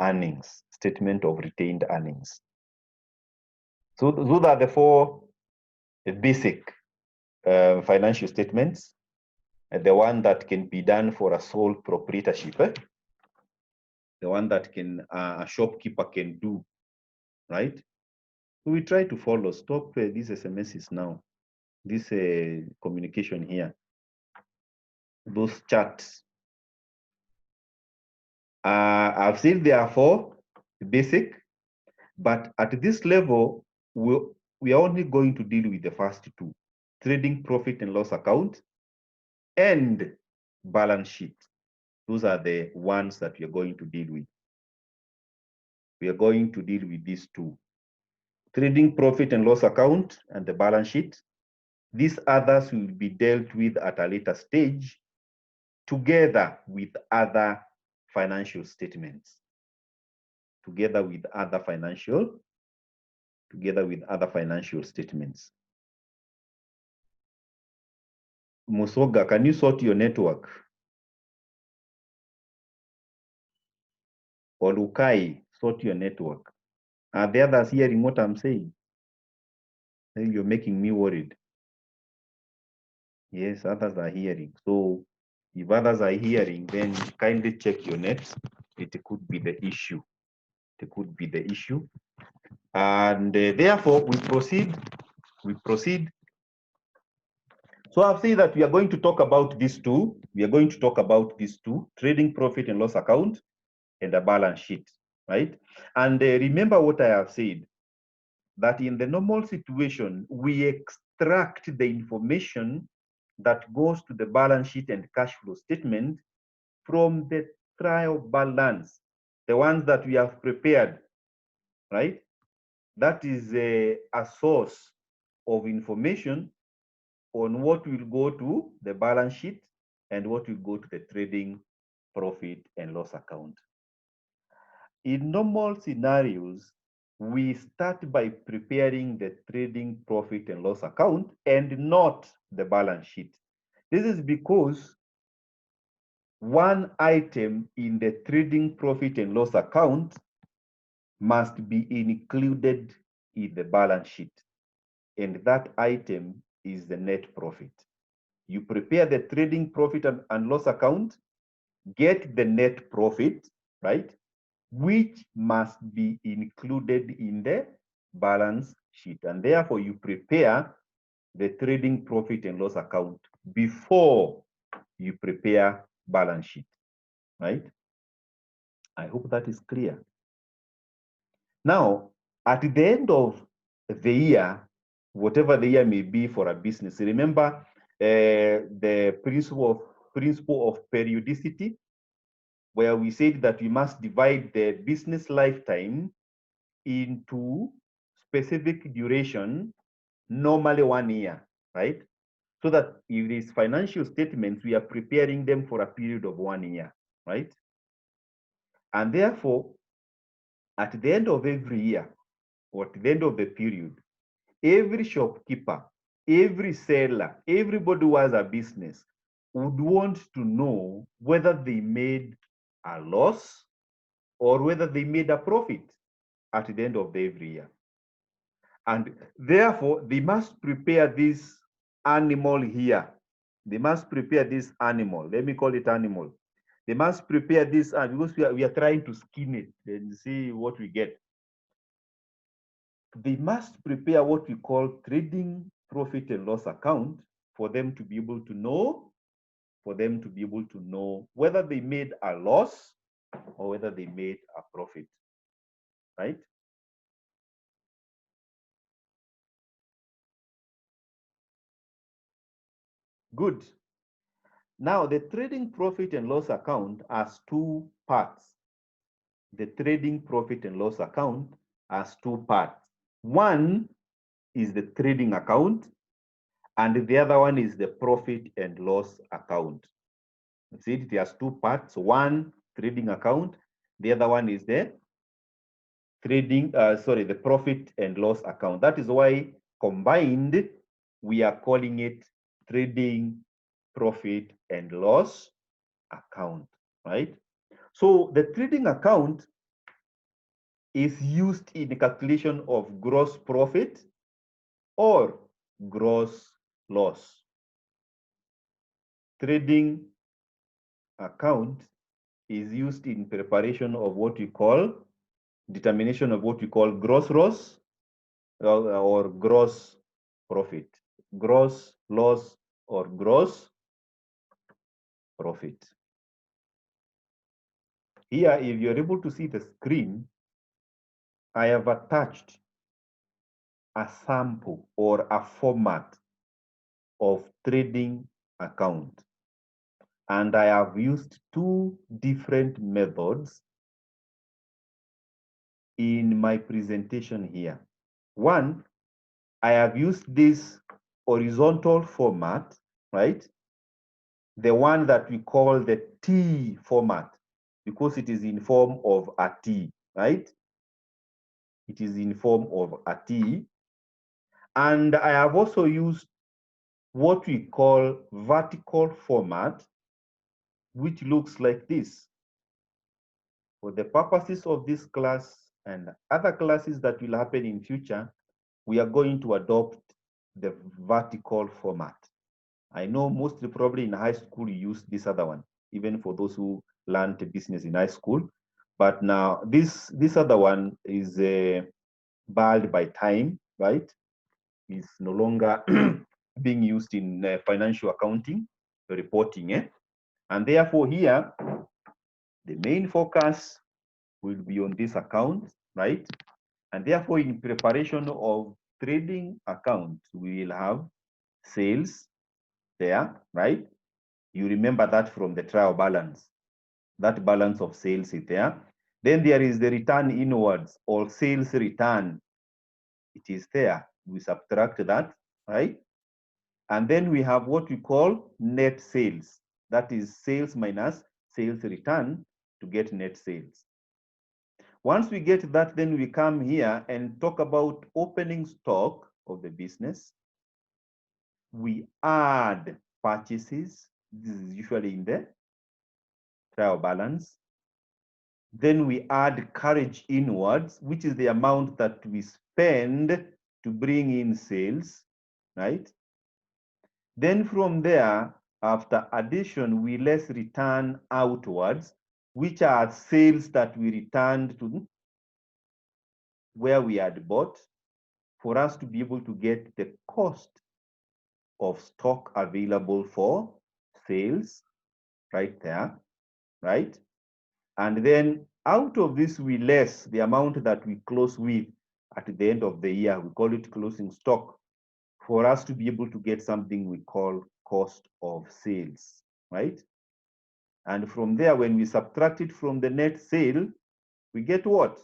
earnings. Statement of retained earnings. So those are the 4 basic financial statements. The one that can be done for a sole proprietorship. The one that can a shopkeeper can do, right? So we try to follow. Stop these SMSs now. This communication here. Those charts. I've said there are 4 basic, but at this level, we are only going to deal with the first 2, trading profit and loss account and balance sheet. Those are the ones that we are going to deal with. We are going to deal with these 2, trading profit and loss account and the balance sheet. These others will be dealt with at a later stage together with other financial statements. Together with other financial statements. Musoga, can you sort your network? Or Lukai, sort your network. Are the others hearing what I'm saying? Then you're making me worried. Yes, others are hearing. So if others are hearing, then kindly check your net. It could be the issue. It could be the issue. And therefore, we proceed. We proceed. So I've said that we are going to talk about these 2. We are going to talk about these 2, trading profit and loss account and the balance sheet, right? And remember what I have said, that in the normal situation, we extract the information that goes to the balance sheet and cash flow statement from the trial balance, the ones that we have prepared, right? That is a source of information on what will go to the balance sheet and what will go to the trading profit and loss account. In normal scenarios, we start by preparing the trading profit and loss account and not the balance sheet. This is because one item in the trading profit and loss account must be included in the balance sheet, and that item is the net profit. You prepare the trading profit and loss account, get the net profit, right, which must be included in the balance sheet. And therefore, you prepare the trading profit and loss account before you prepare balance sheet, right? I hope that is clear. Now, at the end of the year, whatever the year may be for a business, remember the principle of periodicity, where we said that we must divide the business lifetime into specific duration, normally 1 year, right? So that if these financial statements, we are preparing them for a period of 1 year, right? And therefore, at the end of every year, or at the end of the period, every shopkeeper, every seller, everybody who has a business would want to know whether they made a loss or whether they made a profit at the end of every year. And therefore, they must prepare this animal here. They must prepare this animal. Let me call it animal. They must prepare this because we are trying to skin it and see what we get. They must prepare what we call trading profit and loss account for them to be able to know, whether they made a loss or whether they made a profit, right? Good. Now, the trading profit and loss account has two parts. The trading profit and loss account has two parts. One is the trading account, and the other one is the profit and loss account. See, it has two parts. One, trading account. The other one is the the profit and loss account. That is why combined, we are calling it trading profit and loss account, right? So the trading account is used in the calculation of gross profit or gross loss. Trading account is used in preparation of what we call determination of what we call gross loss or gross profit, gross loss or gross profit. Here, if you're able to see the screen, I have attached a sample or a format of trading account. And I have used two different methods in my presentation here. One, I have used this horizontal format, right? The one that we call the T format, because it is in form of a T, right? It is in form of a T. And I have also used what we call vertical format, which looks like this. For the purposes of this class and other classes that will happen in future, we are going to adopt the vertical format. I know mostly probably in high school you use this other one, even for those who learned business in high school. But now this other one is barred by time, right? It's no longer being used in financial accounting, reporting. And therefore here, the main focus will be on this account, right? And therefore, in preparation of trading account, we will have sales there, right? You remember that from the trial balance. That balance of sales is there. Then there is the return inwards or sales return. It is there. We subtract that, right? And then we have what we call net sales. That is sales minus sales return to get net sales. Once we get that, then we come here and talk about opening stock of the business. We add purchases. This is usually in the trial balance. Then we add carriage inwards, which is the amount that we spend to bring in sales, right? Then from there, after addition, we less return outwards, which are sales that we returned to where we had bought, for us to be able to get the cost of stock available for sales right there, right? And then out of this, we less the amount that we close with at the end of the year. We call it closing stock, for us to be able to get something we call cost of sales, right? And from there, when we subtract it from the net sale, we get what?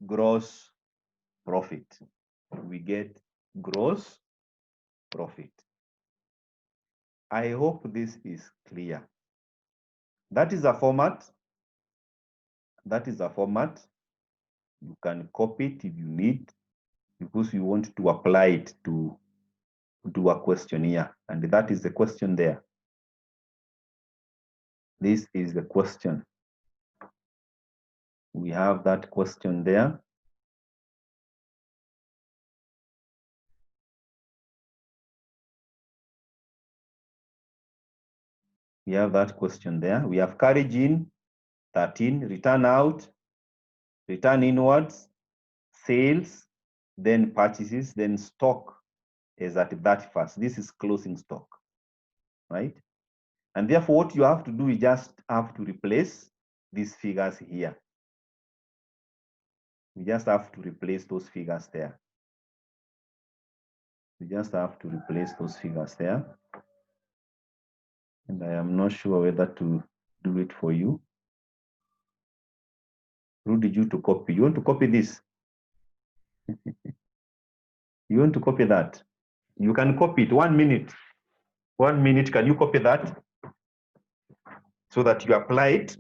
Gross profit. We get gross profit. I hope this is clear. That is a format. That is a format. You can copy it if you need, because you want to apply it to do a questionnaire. And that is the question there. This is the question. We have that question there. We have that question there. We have carriage in, 13, return out, return inwards, sales, then purchases, then stock is at that first. This is closing stock, right? And therefore, what you have to do is just have to replace these figures here. We just have to replace those figures there. We just have to replace those figures there. And I am not sure whether to do it for you. Who did you to copy? You want to copy this? You want to copy that? You can copy it. 1 minute. 1 minute. Can you copy that? So that you apply it.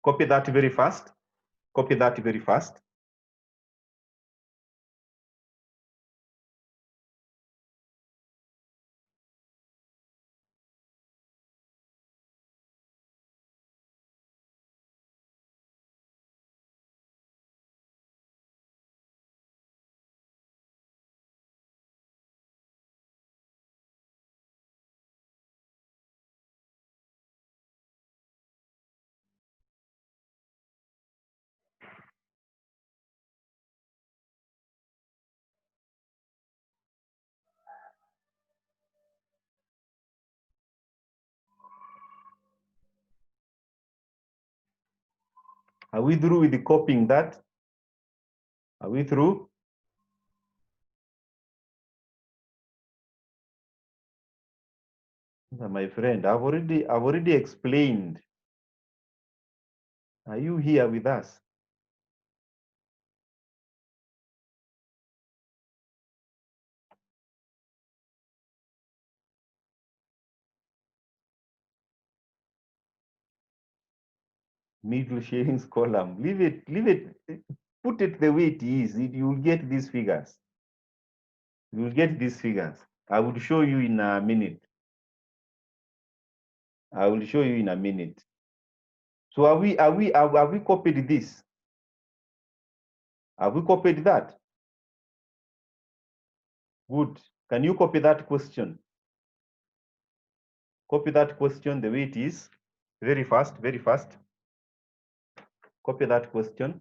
Copy that very fast. Copy that very fast. Are we through with the copying that? Are we through? My friend, I've already explained. Are you here with us? Middle shavings column. Leave it, put it the way it is. You will get these figures. You will get these figures. I will show you in a minute. I will show you in a minute. So have we copied this? Have we copied that? Good. Can you copy that question? Copy that question the way it is. Very fast, very fast. Copy that question.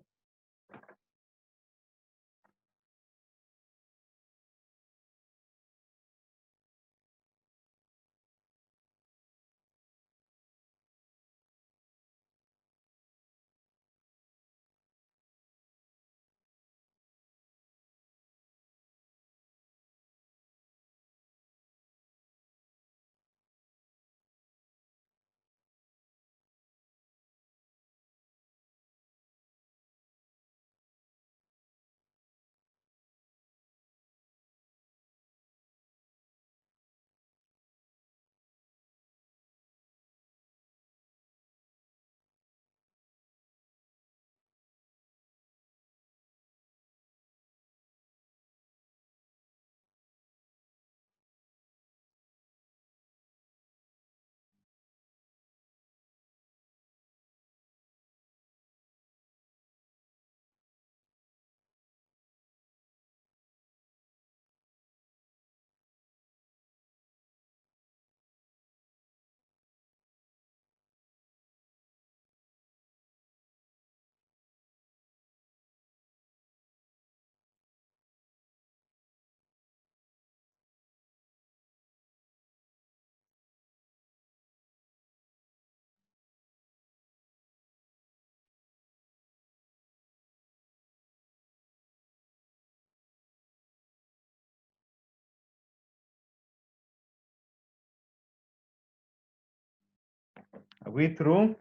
Are we through?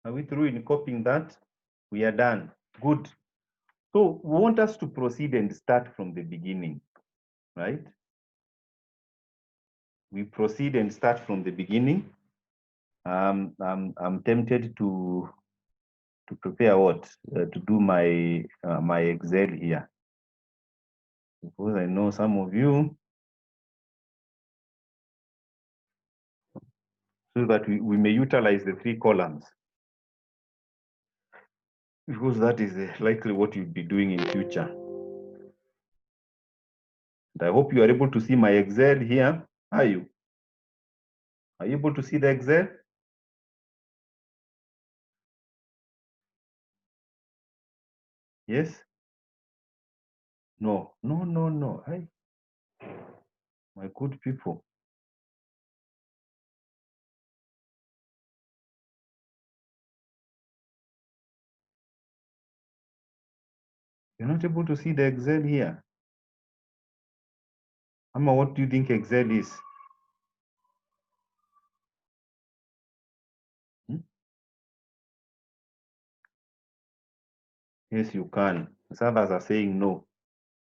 Are we through in copying that? We are done. Good. So we want us to proceed and start from the beginning, right? We proceed and start from the beginning. I'm tempted to prepare what to do my my Excel here, because I know some of you, so that we may utilize the 3 columns, because that is likely what you'll be doing in future. And I hope you are able to see my Excel here. Are you? Are you able to see the Excel? Yes? No, no, no, no. Hi, my good people. You're not able to see the Excel here. Amma, what do you think Excel is? Hmm? Yes, you can. Some others are saying no.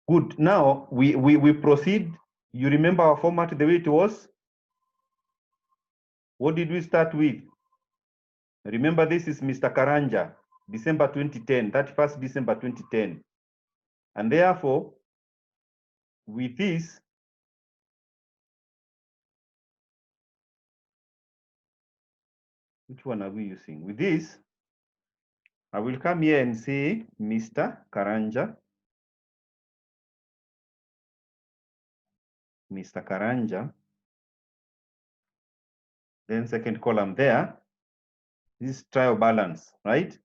Good. Now we proceed. You remember our format the way it was? What did we start with? Remember, this is Mr. Karanja, December 2010, 31st December 2010. And therefore, with this, which one are we using? With this, I will come here and say Mr. Karanja, Mr. Karanja. Then second column there, this is trial balance, right?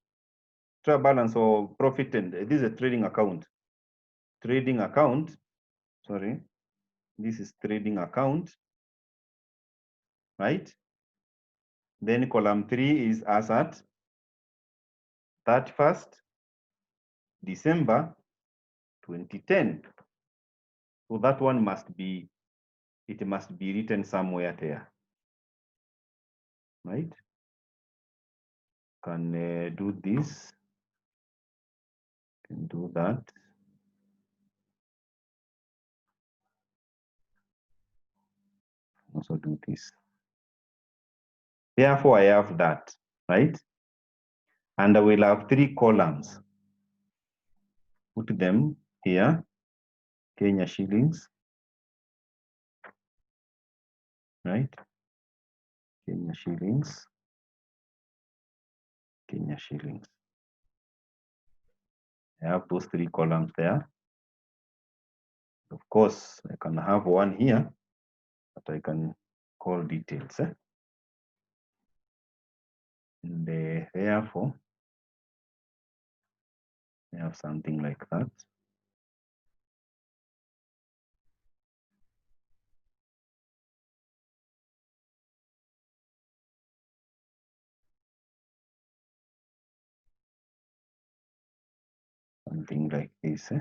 Trial balance or profit, and this is a trading account. Trading account, sorry, this is trading account, right? Then column 3 is as at 31st December 2010. So that one must be, it must be written somewhere there, right? Can do this, can do that. Also do this. Therefore, I have that, right? And I will have 3 columns. Put them here, Kenya shillings, right? Kenya shillings, Kenya shillings. I have those 3 columns there. Of course, I can have one here, but I can call details. And therefore, I have something like that. Something like this.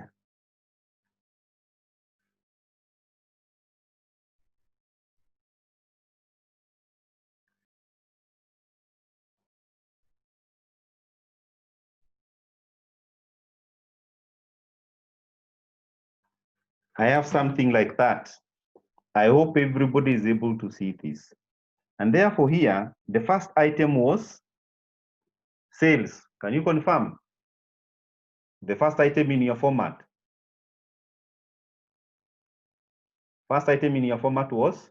I have something like that. I hope everybody is able to see this. And therefore here, the first item was sales. Can you confirm? The first item in your format. First item in your format was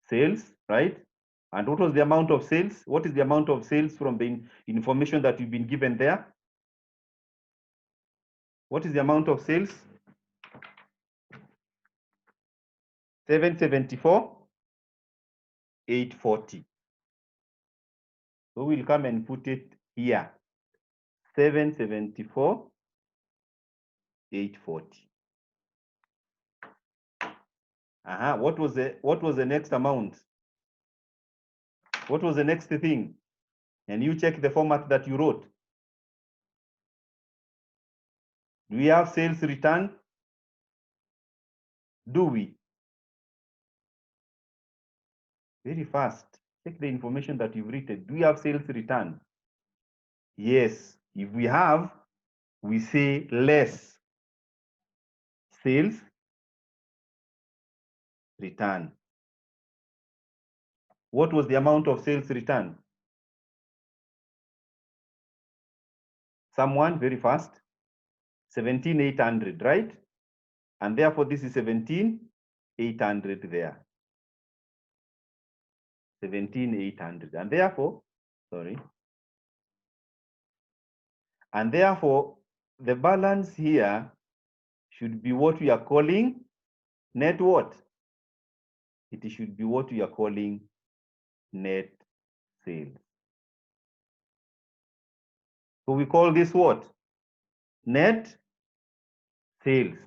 sales, right? And what was the amount of sales? What is the amount of sales from the information that you've been given there? What is the amount of sales? 774, 840. So we'll come and put it here. 774, 840. What was the next amount? What was the next thing? And you check the format that you wrote. Do we have sales return? Do we? Very fast. Check the information that you've written. Do we have sales return? Yes. If we have, we say less sales return. What was the amount of sales return? Someone very fast. 17,800, right? And therefore this is 17,800 there. 17,800. And therefore, sorry. And therefore, the balance here should be what we are calling net what? It should be what we are calling net sales. So we call this what? Net sales.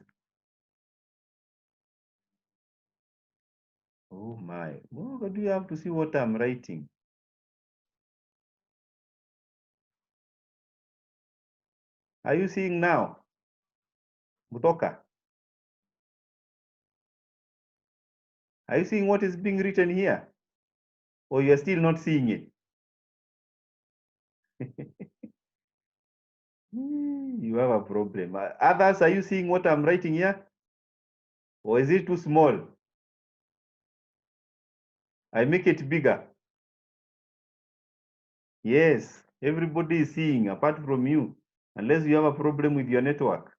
Oh my, oh, do you have to see what I'm writing? Are you seeing now? Mutoka? Are you seeing what is being written here? Or you are still not seeing it? You have a problem. Others, are you seeing what I'm writing here? Or is it too small? I make it bigger. Yes, everybody is seeing apart from you, unless you have a problem with your network.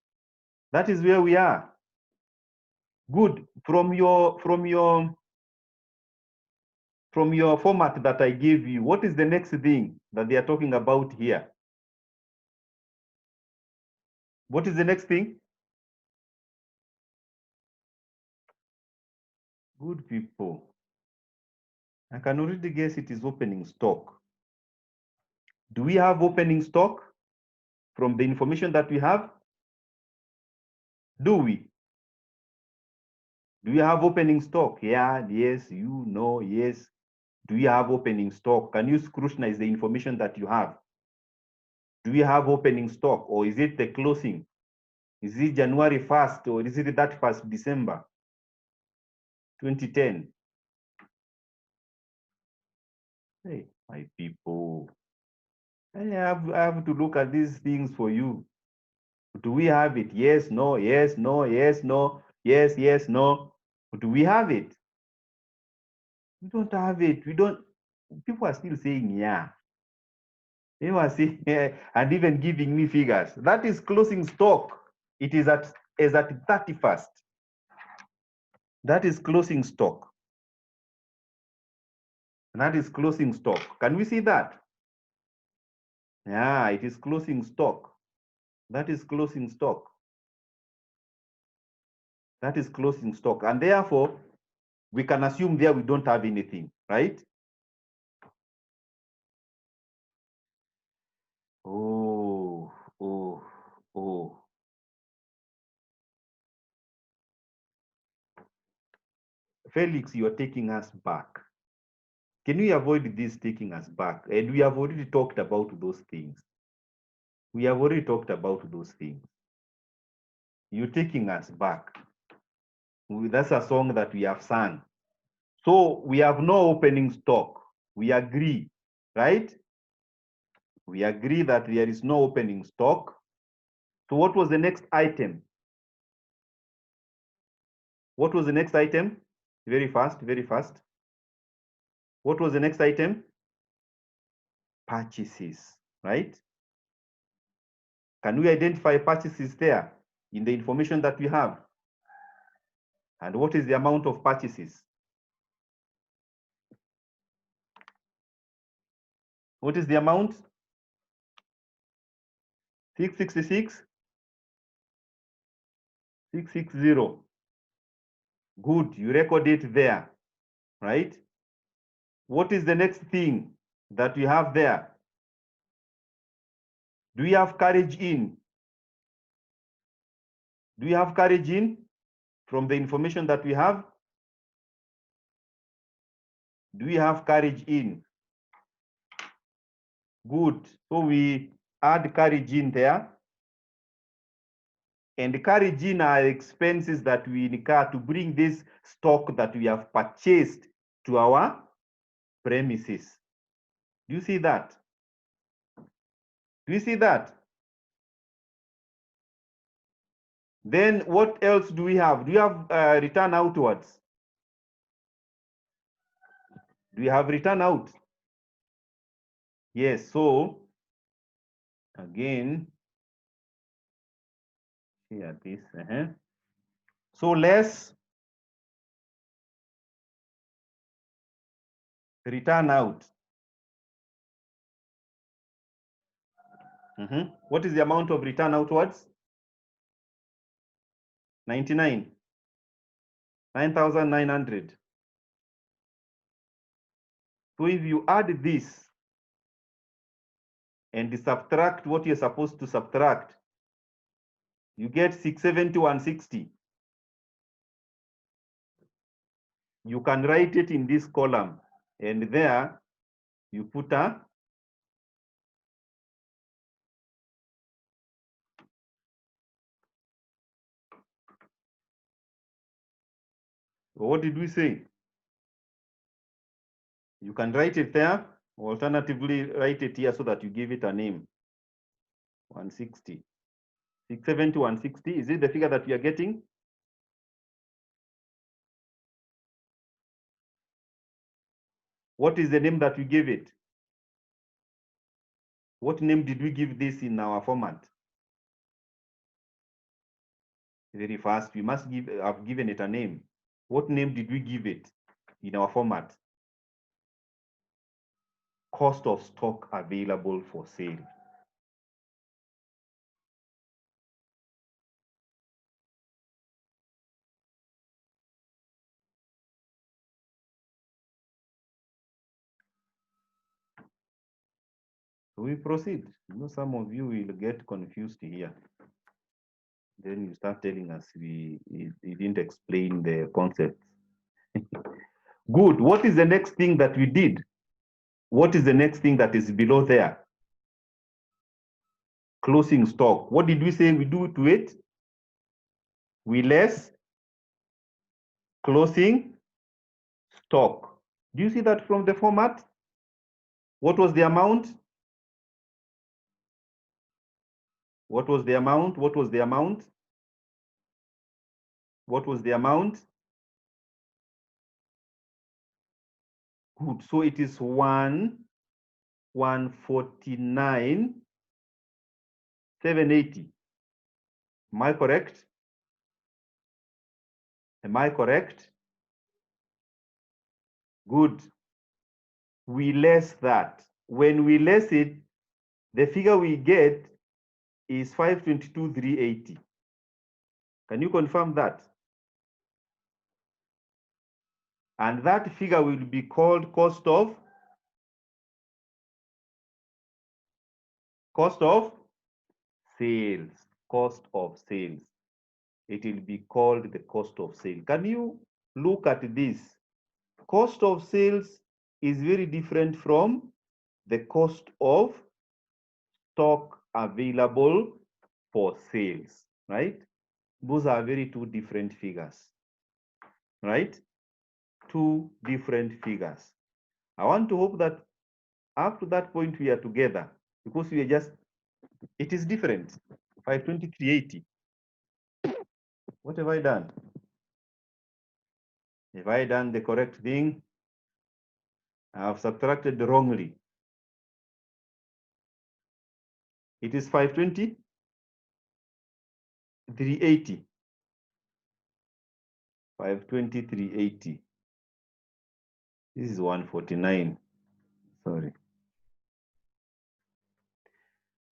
That is where we are. Good. From your format that I gave you, what is the next thing that they are talking about here? What is the next thing? Good people. I can already guess it is opening stock. Do we have opening stock from the information that we have? Do we? Do we have opening stock? Yeah, yes, you know, yes. Do we have opening stock? Can you scrutinize the information that you have? Do we have opening stock, or is it the closing? Is it January 1st, or is it that 1st December 2010? Hey, my people, I have to look at these things for you. Do we have it? Yes, no, yes, no, yes, no, yes, yes, no. Do we have it? We don't have it. We don't. People are still saying, yeah. They were saying, and even giving me figures. That is closing stock. It is at 31st. That is closing stock. That is closing stock. Can we see that? Yeah, it is closing stock. That is closing stock. That is closing stock. And therefore, we can assume there we don't have anything, right? Oh, oh, oh. Felix, you are taking us back. Can we avoid this taking us back? And we have already talked about those things. We have already talked about those things. You're taking us back. That's a song that we have sung. So we have no opening stock. We agree, right? We agree that there is no opening stock. So what was the next item? What was the next item? Very fast, very fast. What was the next item? Purchases, right? Can we identify purchases there in the information that we have? And what is the amount of purchases? What is the amount? 666? 660. Good, you record it there, right? What is the next thing that we have there? Do we have carriage in? Do we have carriage in from the information that we have? Do we have carriage in? Good. So we add carriage in there. And carriage in are expenses that we incur to bring this stock that we have purchased to our premises. Do you see that? Do you see that? Then what else do we have? Do you have return outwards? Do you have return out? Yes, so again, here this. So let's return out. What is the amount of return outwards? 99. 9,900. So if you add this and subtract what you're supposed to subtract, you get 670,160. You can write it in this column, and there you put a what did we say? You can write it there, or alternatively write it here so that you give it a name. 160. 670, 160. Is it the figure that we are getting? What is the name that we give it? What name did we give this in our format? Very fast. We must have given it a name. What name did we give it in our format? Cost of stock available for sale. So we proceed. You know, some of you will get confused here. Then you start telling us we didn't explain the concept. Good. What is the next thing that we did? What is the next thing that is below there? Closing stock. What did we say we do to it? We less closing stock. Do you see that from the format? What was the amount? What was the amount? What was the amount? What was the amount? Good. So it is 149,780. Am I correct? Am I correct? Good. We less that. When we less it, the figure we get is 522,380. Can you confirm that? And that figure will be called cost of sales. Cost of sales. It will be called the cost of sale. Can you look at this? Cost of sales is very different from the cost of stock available for sales, right? Those are very two different figures, right? Two different figures. I want to hope that up to that point we are together, because we are just, it is different. 523.80. What have I done? Have I done the correct thing? I have subtracted wrongly. It is 520, 380. 520, 380. This is 149. Sorry.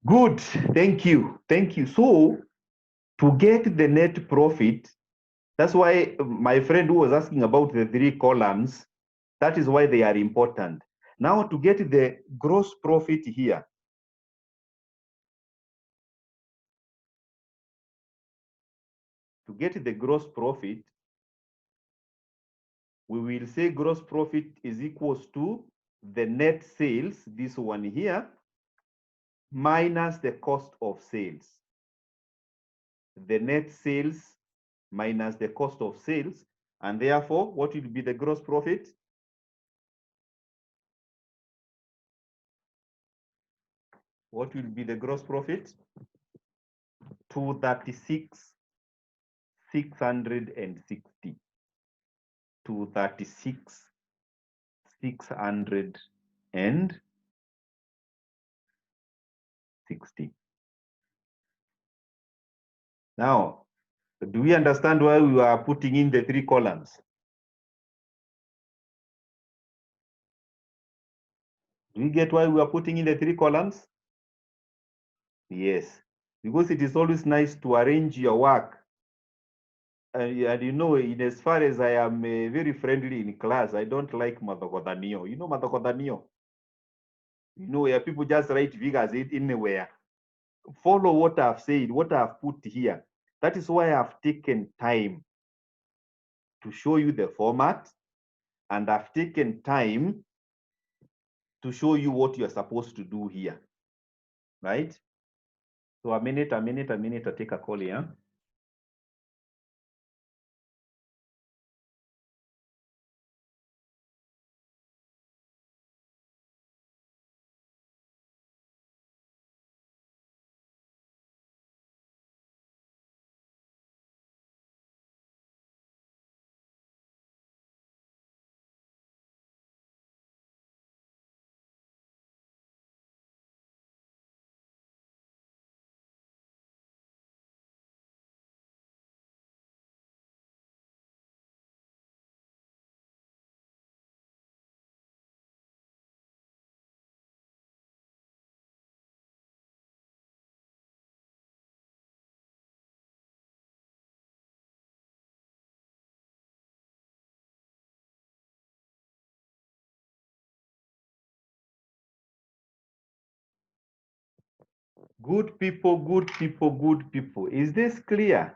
Good. Thank you. Thank you. So to get the net profit, that's why my friend who was asking about the three columns, that is why they are important. Now to get the gross profit here, to get the gross profit, we will say gross profit is equals to the net sales, this one here, minus the cost of sales. The net sales minus the cost of sales, and therefore, what will be the gross profit? What will be the gross profit? 236,660. 236,660. Now, do we understand why we are putting in the 3 columns? Do you get why we are putting in the 3 columns? Yes, because it is always nice to arrange your work. And you know, in as far as I am very friendly in class, I don't like mathokodanio. You know mathokodanio? You know, where people just write figures anywhere. Follow what I've said, what I've put here. That is why I've taken time to show you the format, and I've taken time to show you what you're supposed to do here, right? So a minute, I take a call here. Good people, good people, good people. Is this clear?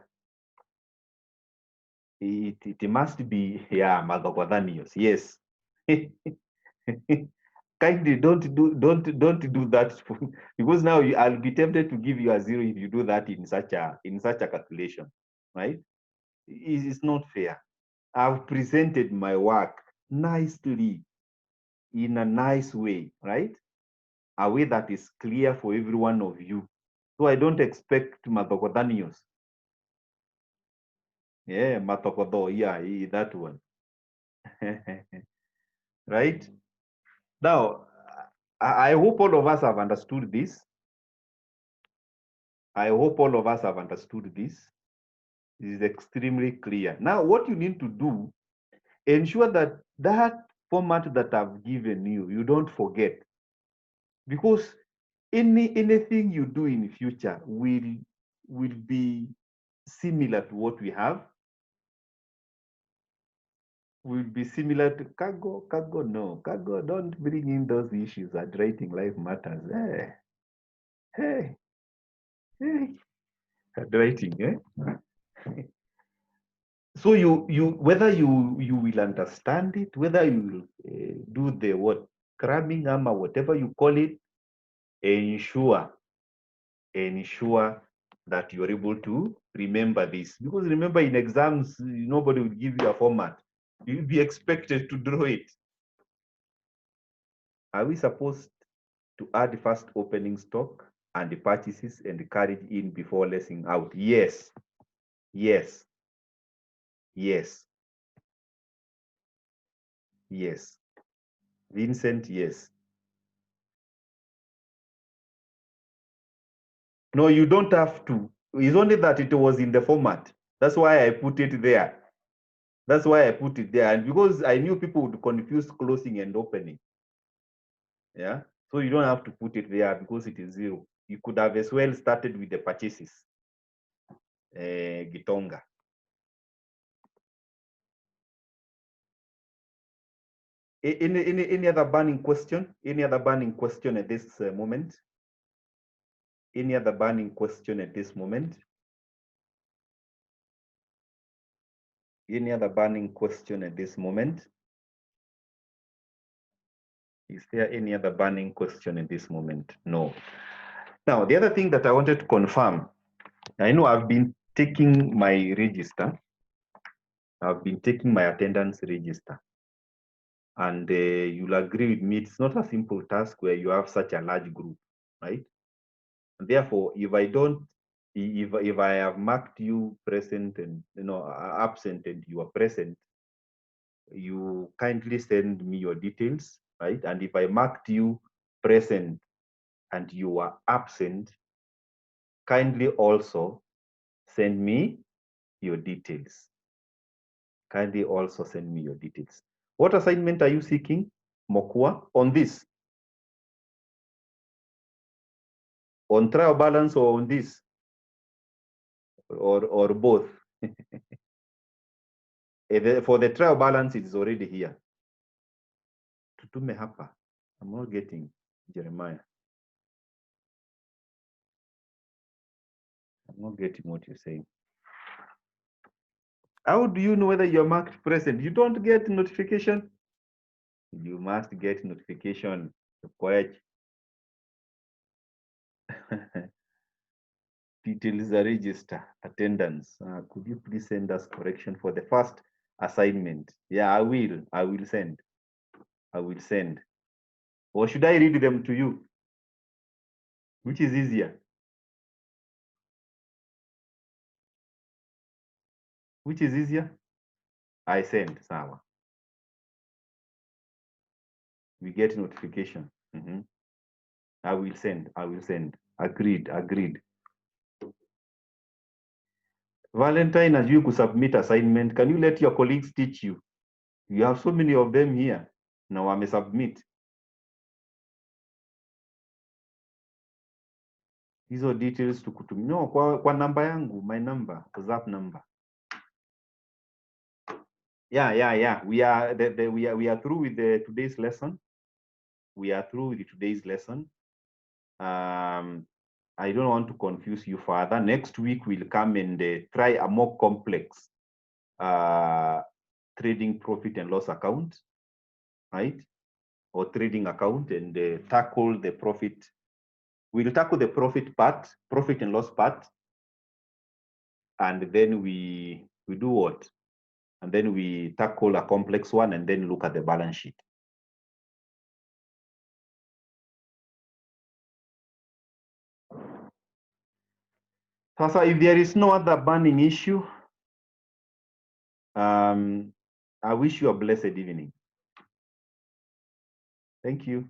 It must be, yeah, Madhokwadanios. Yes. Kindly don't do that because now I'll be tempted to give you a 0 if you do that in such a calculation, right? It is not fair. I've presented my work nicely in a nice way, right? A way that is clear for every one of you. So I don't expect Madhokodanios. Yeah, Matokodo, yeah, that one. Right? Now, I hope all of us have understood this. I hope all of us have understood this. This is extremely clear. Now, what you need to do, ensure that that format that I've given you, you don't forget. Because anything you do in the future will be similar to what we have, will be similar to cargo, no. Cargo, don't bring in those issues at Writing Life Matters. Hey, hey. At writing, eh? So you whether you will understand it, whether you will do the what cramming or whatever you call it, ensure that you're able to remember this. Because remember, in exams, nobody will give you a format. You'll be expected to draw it. Are we supposed to add first opening stock and the purchases and carry it in before lessing out? Yes. Yes. Yes. Yes. Vincent, yes. No, you don't have to. It's only that it was in the format. That's why I put it there. That's why I put it there. And because I knew people would confuse closing and opening. Yeah. So you don't have to put it there because it is 0. You could have as well started with the purchases. Gitonga. Any other burning question? Any other burning question at this moment? Any other burning question at this moment? Any other burning question at this moment? Is there any other burning question at this moment? No. Now, the other thing that I wanted to confirm, I know I've been taking my register. I've been taking my attendance register. And you'll agree with me, it's not a simple task where you have such a large group, right? Therefore, if I don't, if I have marked you present and absent and you are present, you kindly send me your details, right? And if I marked you present and you are absent, kindly also send me your details. Kindly also send me your details. What assignment are you seeking, Mokua, on this? On trial balance or on this? Or both? For the trial balance, it is already here. Tutume hapa. I'm not getting Jeremiah. I'm not getting what you're saying. How do you know whether you're marked present? You don't get notification. You must get notification. Details are register, attendance. Could you please send us correction for the first assignment? Yeah, I will. I will send. I will send. Or should I read them to you? Which is easier? Which is easier? I send, Sawa. We get notification. I will send. I will send. Agreed. Agreed. Valentine, as you could submit assignment, can you let your colleagues teach you? You have so many of them here. Now I may submit. Hizo details to kutumia. No, kwa namba yangu, my number, WhatsApp number. Yeah. We are through with today's lesson. We are through with today's lesson. I don't want to confuse you further. Next week we'll come and try a more complex trading profit and loss account, right? Or trading account, and tackle the profit. We'll tackle the profit part, profit and loss part, and then we do what? And then we tackle a complex one and then look at the balance sheet. So if there is no other burning issue, I wish you a blessed evening. Thank you.